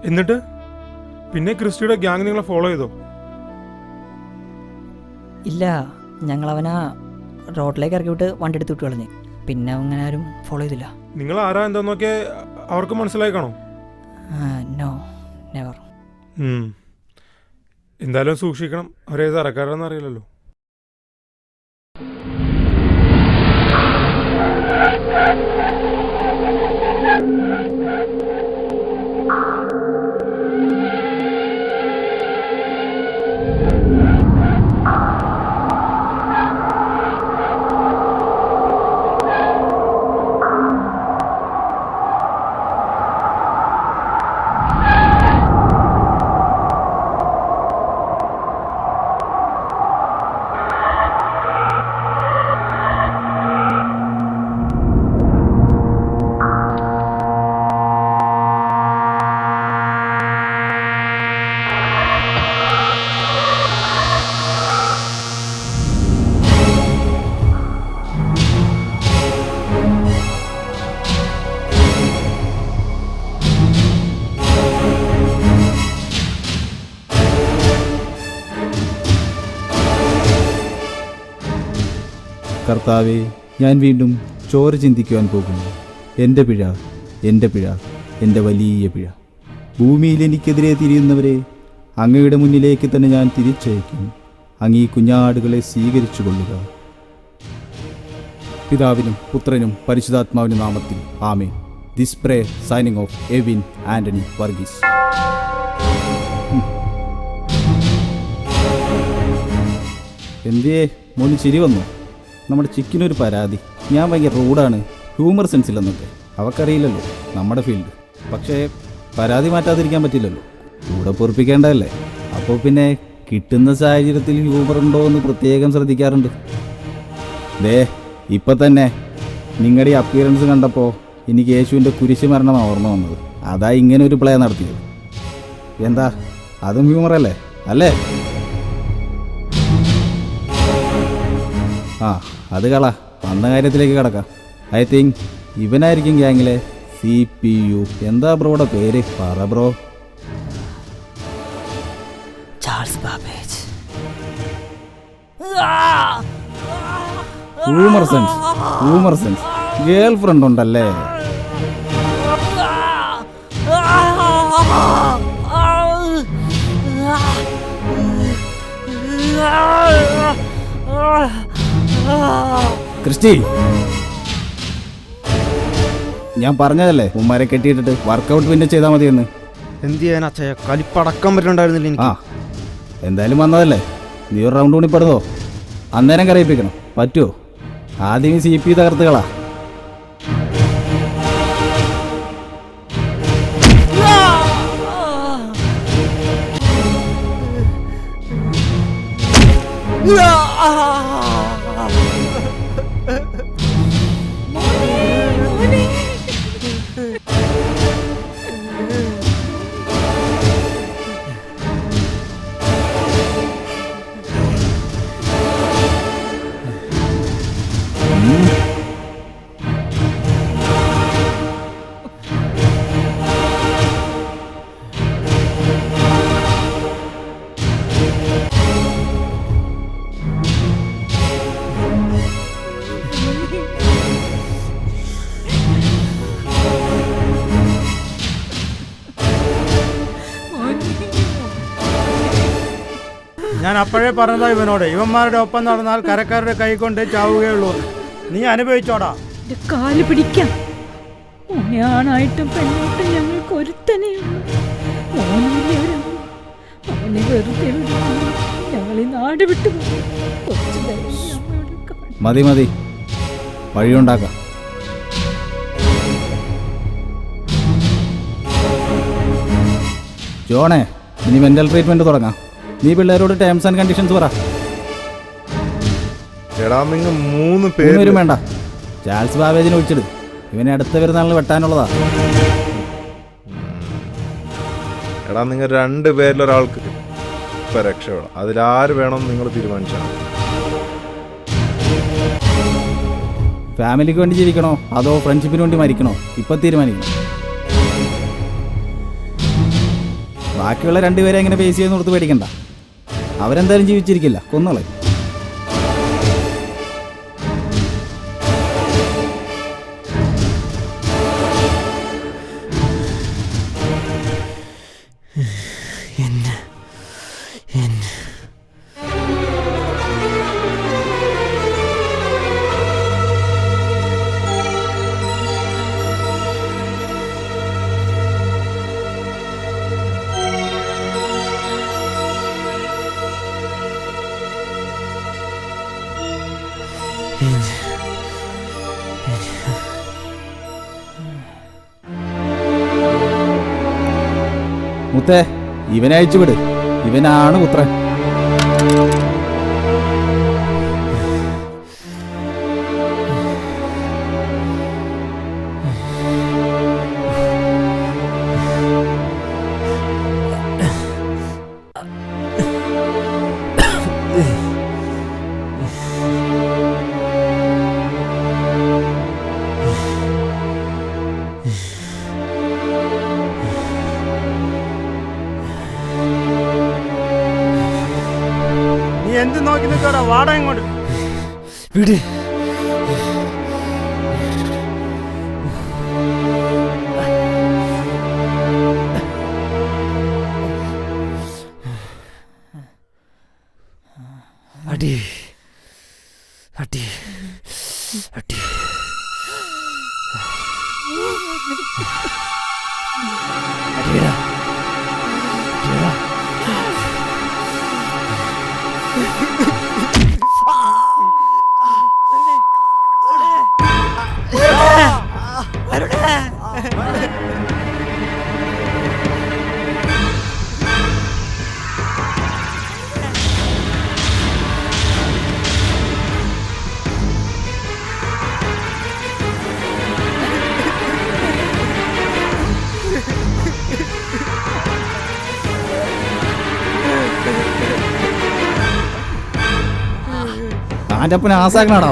എന്നിട്ട് പിന്നെ ക്രിസ്റ്റിയുടെ ഗ്യാങ് നിങ്ങളെ ഫോളോ ചെയ്തോ? ഇല്ല, ഞങ്ങളവനാ റോഡിലേക്ക് ഇറക്കി വിട്ട് വണ്ടി എടുത്ത് വിട്ട് കളഞ്ഞ്. പിന്നെ അങ്ങനെ ആരും ഫോളോ ചെയ്തില്ല. നിങ്ങൾ ആരാ എന്താന്നൊക്കെ അവർക്ക് മനസ്സിലായി കാണോ? No, never. എന്തായാലും സൂക്ഷിക്കണം, അവരേത് അറക്കാരെന്ന് അറിയില്ലല്ലോ. കർത്താവേ, ഞാൻ വീണ്ടും ചോര ചിന്തിക്കുവാൻ പോകുന്നു. എൻ്റെ പിഴ, എൻ്റെ പിഴ, എൻ്റെ വലിയ പിഴ. ഭൂമിയിൽ എനിക്കെതിരെ തിരിയുന്നവരെ അങ്ങയുടെ മുന്നിലേക്ക് തന്നെ ഞാൻ തിരിച്ചയക്കും. അങ്ങ് ഈ കുഞ്ഞാടുകളെ സ്വീകരിച്ചു കൊള്ളുക. പിതാവിനും പുത്രനും പരിശുദ്ധാത്മാവിനും നാമത്തിൽ ആമേൻ. This pray signing off Evin Antony Varghese. എന്തിയേ മോന് ചിരി വന്നു? നമ്മുടെ ചിക്കിനൊരു പരാതി, ഞാൻ ഭയങ്കര റൂഡാണ്, ഹ്യൂമർ സെൻസ് ഇല്ലെന്നൊക്കെ. അവക്കറിയില്ലല്ലോ നമ്മുടെ ഫീൽഡ്. പക്ഷേ പരാതി മാറ്റാതിരിക്കാൻ പറ്റില്ലല്ലോ, കൂടെ പൊറപ്പിക്കേണ്ടതല്ലേ. അപ്പോൾ പിന്നെ കിട്ടുന്ന സാഹചര്യത്തിൽ ഹ്യൂമർ ഉണ്ടോ എന്ന് പ്രത്യേകം ശ്രദ്ധിക്കാറുണ്ട്. ദേ ഇപ്പം തന്നെ നിങ്ങളുടെ ഈ അപ്പിയറൻസ് കണ്ടപ്പോൾ എനിക്ക് യേശുവിൻ്റെ കുരിശ് മരണം ഓർമ്മ വന്നത്. അതാ ഇങ്ങനെ ഒരു പ്ലേ നടത്തിയത്. എന്താ അതും ഹ്യൂമറല്ലേ അല്ലേ? ആ അത് കള, വന്ന കാര്യത്തിലേക്ക് കിടക്കാം. ഐ തിങ്ക് ഇവനായിരിക്കും ഗ്യാങ്ങിലെ CPU. എന്താ ബ്രോയുടെ പേര്? പറ bro. Charles Babbage. Humour sense girlfriend ഉണ്ടല്ലേ? ക്രിസ്റ്റി, ഞാൻ പറഞ്ഞതല്ലേ ഉമ്മാരെ കെട്ടിയിട്ടിട്ട് വർക്കൗട്ട് പിന്നെ ചെയ്താൽ മതിയെന്ന്. എന്ത് ചെയ്യാൻ അച്ഛയ, കലിപ്പടക്കം പറ്റുന്നുണ്ടായിരുന്നില്ല ആ എനിക്ക്. എന്തായാലും വന്നതല്ലേ, നീ ഒരു റൗണ്ട് കൂടി പെടുന്നോ? അന്നേരം കരയിപ്പിക്കണം പറ്റുമോ? ആദ്യം CP തകർത്തുകളാ. ഞാൻ അപ്പോഴേ പറഞ്ഞതാ ഇവനോട്, ഇവന്മാരുടെ ഒപ്പം നടന്നാൽ കരക്കാരുടെ കൈ കൊണ്ട് ചാവുകയുള്ളൂ. നീ അനുഭവിച്ചോടാ. കാല് പിടിക്കാം. ആണായിട്ടും പെണ്ണായിട്ടും ഞങ്ങൾക്ക് ഒരുത്തനെയുള്ളൂ. അവനെ വെറുതെ ഞങ്ങൾ ഈ നാട് വിട്ടു മതി മതി, വഴിയുണ്ടാക്കാം. ജോണേ, ഇനി മെന്റൽ ട്രീറ്റ്മെന്റ് തുടങ്ങാം. നീ പിള്ളേരോട് ടേംസ് ആൻഡ് കണ്ടീഷൻസ് പറ. എടാ നിങ്ങൾ 3 പേരും പേര് വേണ്ട, ചാൾസ് ബാബേജിനെ ഒഴിച്ചിട്. ഇവനെ അടുത്ത പെരുന്നാളിന് വെട്ടാനുള്ളതാ. എടാ നിങ്ങൾ 2 പേരിലൊരാൾക്ക് ഇപ്പൊ രക്ഷപ്പെടാം. അതിലാര് വേണം നിങ്ങൾ തീരുമാനിച്ചാൽ. ഫാമിലിക്ക് വേണ്ടി ജീവിക്കണോ അതോ ഫ്രണ്ട്ഷിപ്പിന് വേണ്ടി മരിക്കണോ ഇപ്പൊ തീരുമാനിക്കണം. ബാക്കിയുള്ള 2 പേരെ എങ്ങനെ ഫേസ് ചെയ്യുന്ന കൊടുത്ത് പേടിക്കണ്ട. അവരെന്തായാലും ജീവിച്ചിരിക്കില്ല, കൊന്നോളെ. മുത്തേ, ഇവനെ അയച്ചുവിട്. ഇവനാണ് പുത്രൻ. എന്ത് നോക്കി നിൽക്കോടാ, വാടാ ഇങ്ങോട്ട്. വിട്. അടി അടി അടി. അടിയടാ അടിയടാ. എൻ്റെ അപ്പനെ ആസാക്കണാടാ.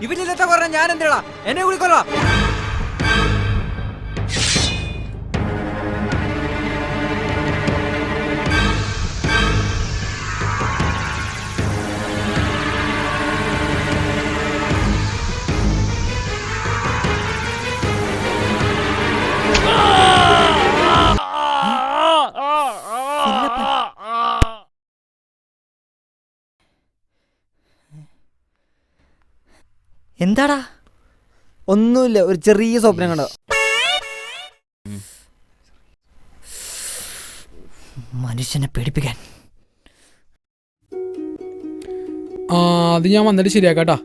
ഇവരില്ലാത്ത പറഞ്ഞ ഞാൻ എന്തിനാ എന്നെ വിളിക്കൊള്ളാം. എന്താടാ? ഒന്നുമില്ല, ഒരു ചെറിയ സ്വപ്നം കണ്ടോ. മനുഷ്യനെ പേടിപ്പിക്കാൻ. അത് ഞാൻ വന്നിട്ട് ശരിയാക്കാട്ടാ.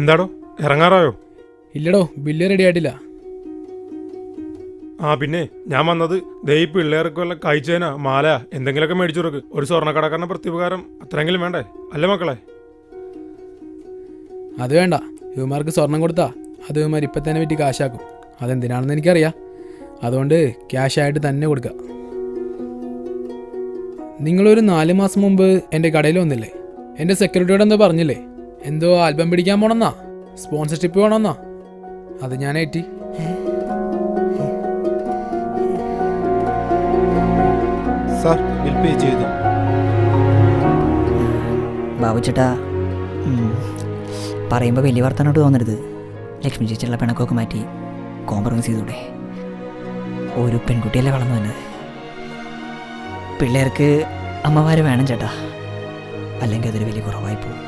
എന്താടോ ഇറങ്ങാറായോ? ഇല്ലടോ, ബില്ല് റെഡി ആയിട്ടില്ല. പിന്നെ ഞാൻ വന്നത് ദേ ഈ പിള്ളേർക്ക് വല്ല കഴിച്ചേനാ മാല എന്തെങ്കിലുമൊക്കെ മേടിച്ചു കൊടുക്ക്. ഒരു സ്വർണ്ണക്കടക്കാരൻ്റെ പ്രത്യുപകാരം അത്രയെങ്കിലും വേണ്ടേ? അല്ലേ മക്കളെ? അത് വേണ്ട, ഇവന്മാർക്ക് സ്വർണം കൊടുത്താ അത് ഇവന്മാർ ഇപ്പം തന്നെ വിറ്റ് കാശാക്കും. അതെന്തിനാണെന്ന് എനിക്കറിയാം. അതുകൊണ്ട് ക്യാഷായിട്ട് തന്നെ കൊടുക്കുക. നിങ്ങളൊരു 4 മാസം മുമ്പ് എൻ്റെ കടയിൽ വന്നില്ലേ? എൻ്റെ സെക്യൂരിറ്റിയോട് എന്തോ പറഞ്ഞില്ലേ? എന്തോ ആൽബം പിടിക്കാൻ പോണമെന്നാ, സ്പോൺസർഷിപ്പ് വേണമെന്നാ. അത് ഞാൻ ഏറ്റി. സാർ ബിൽ പേ ചെയ്തു. ബാബു ചേട്ടാ, പറയുമ്പോൾ വലിയ വർത്തനോട്ട് തോന്നരുത്. ലക്ഷ്മി ചേച്ചിയുള്ള പിണക്കൊക്കെ മാറ്റി കോംപ്രമൈസ് ചെയ്തൂടെ? ഒരു പെൺകുട്ടിയല്ലേ വളർന്നു വന്നത്. പിള്ളേർക്ക് അമ്മമാർ വേണം ചേട്ടാ, അല്ലെങ്കിൽ അതൊരു വലിയ കുറവായി പോകും.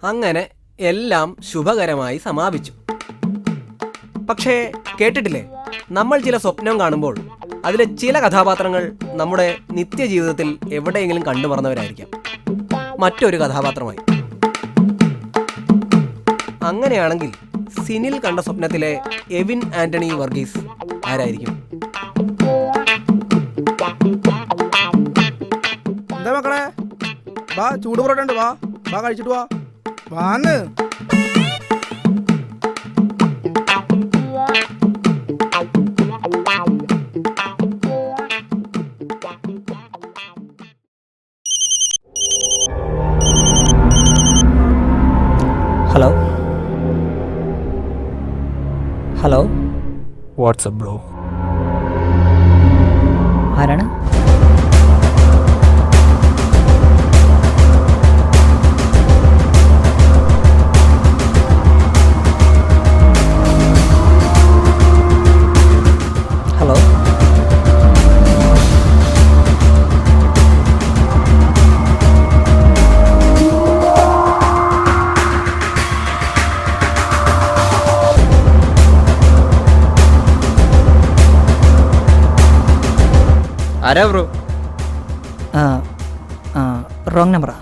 അങ്ങനെ എല്ലാം ശുഭകരമായി സമാപിച്ചു. പക്ഷേ കേട്ടിട്ടില്ലേ, നമ്മൾ ചില സ്വപ്നം കാണുമ്പോൾ അതിലെ ചില കഥാപാത്രങ്ങൾ നമ്മുടെ നിത്യജീവിതത്തിൽ എവിടെയെങ്കിലും കണ്ടുമറന്നവരായിരിക്കാം, മറ്റൊരു കഥാപാത്രമായി. അങ്ങനെയാണെങ്കിൽ സിനിൽ കണ്ട സ്വപ്നത്തിലെ എവിൻ ആന്റണി വർഗീസ് ആരായിരിക്കും? എന്താ മക്കളെ, വാ ചൂട് പൊറോട്ട ഉണ്ട്, വാ വാ കഴിച്ചിട്ട് വാ. വാന്ന് ഹലോ ഹലോ, വാട്സ്ആപ്പ് ബ്രോ. ആരാണ്? ഹലോ, ആരാ ബ്രോ? റോങ് നമ്പറാ.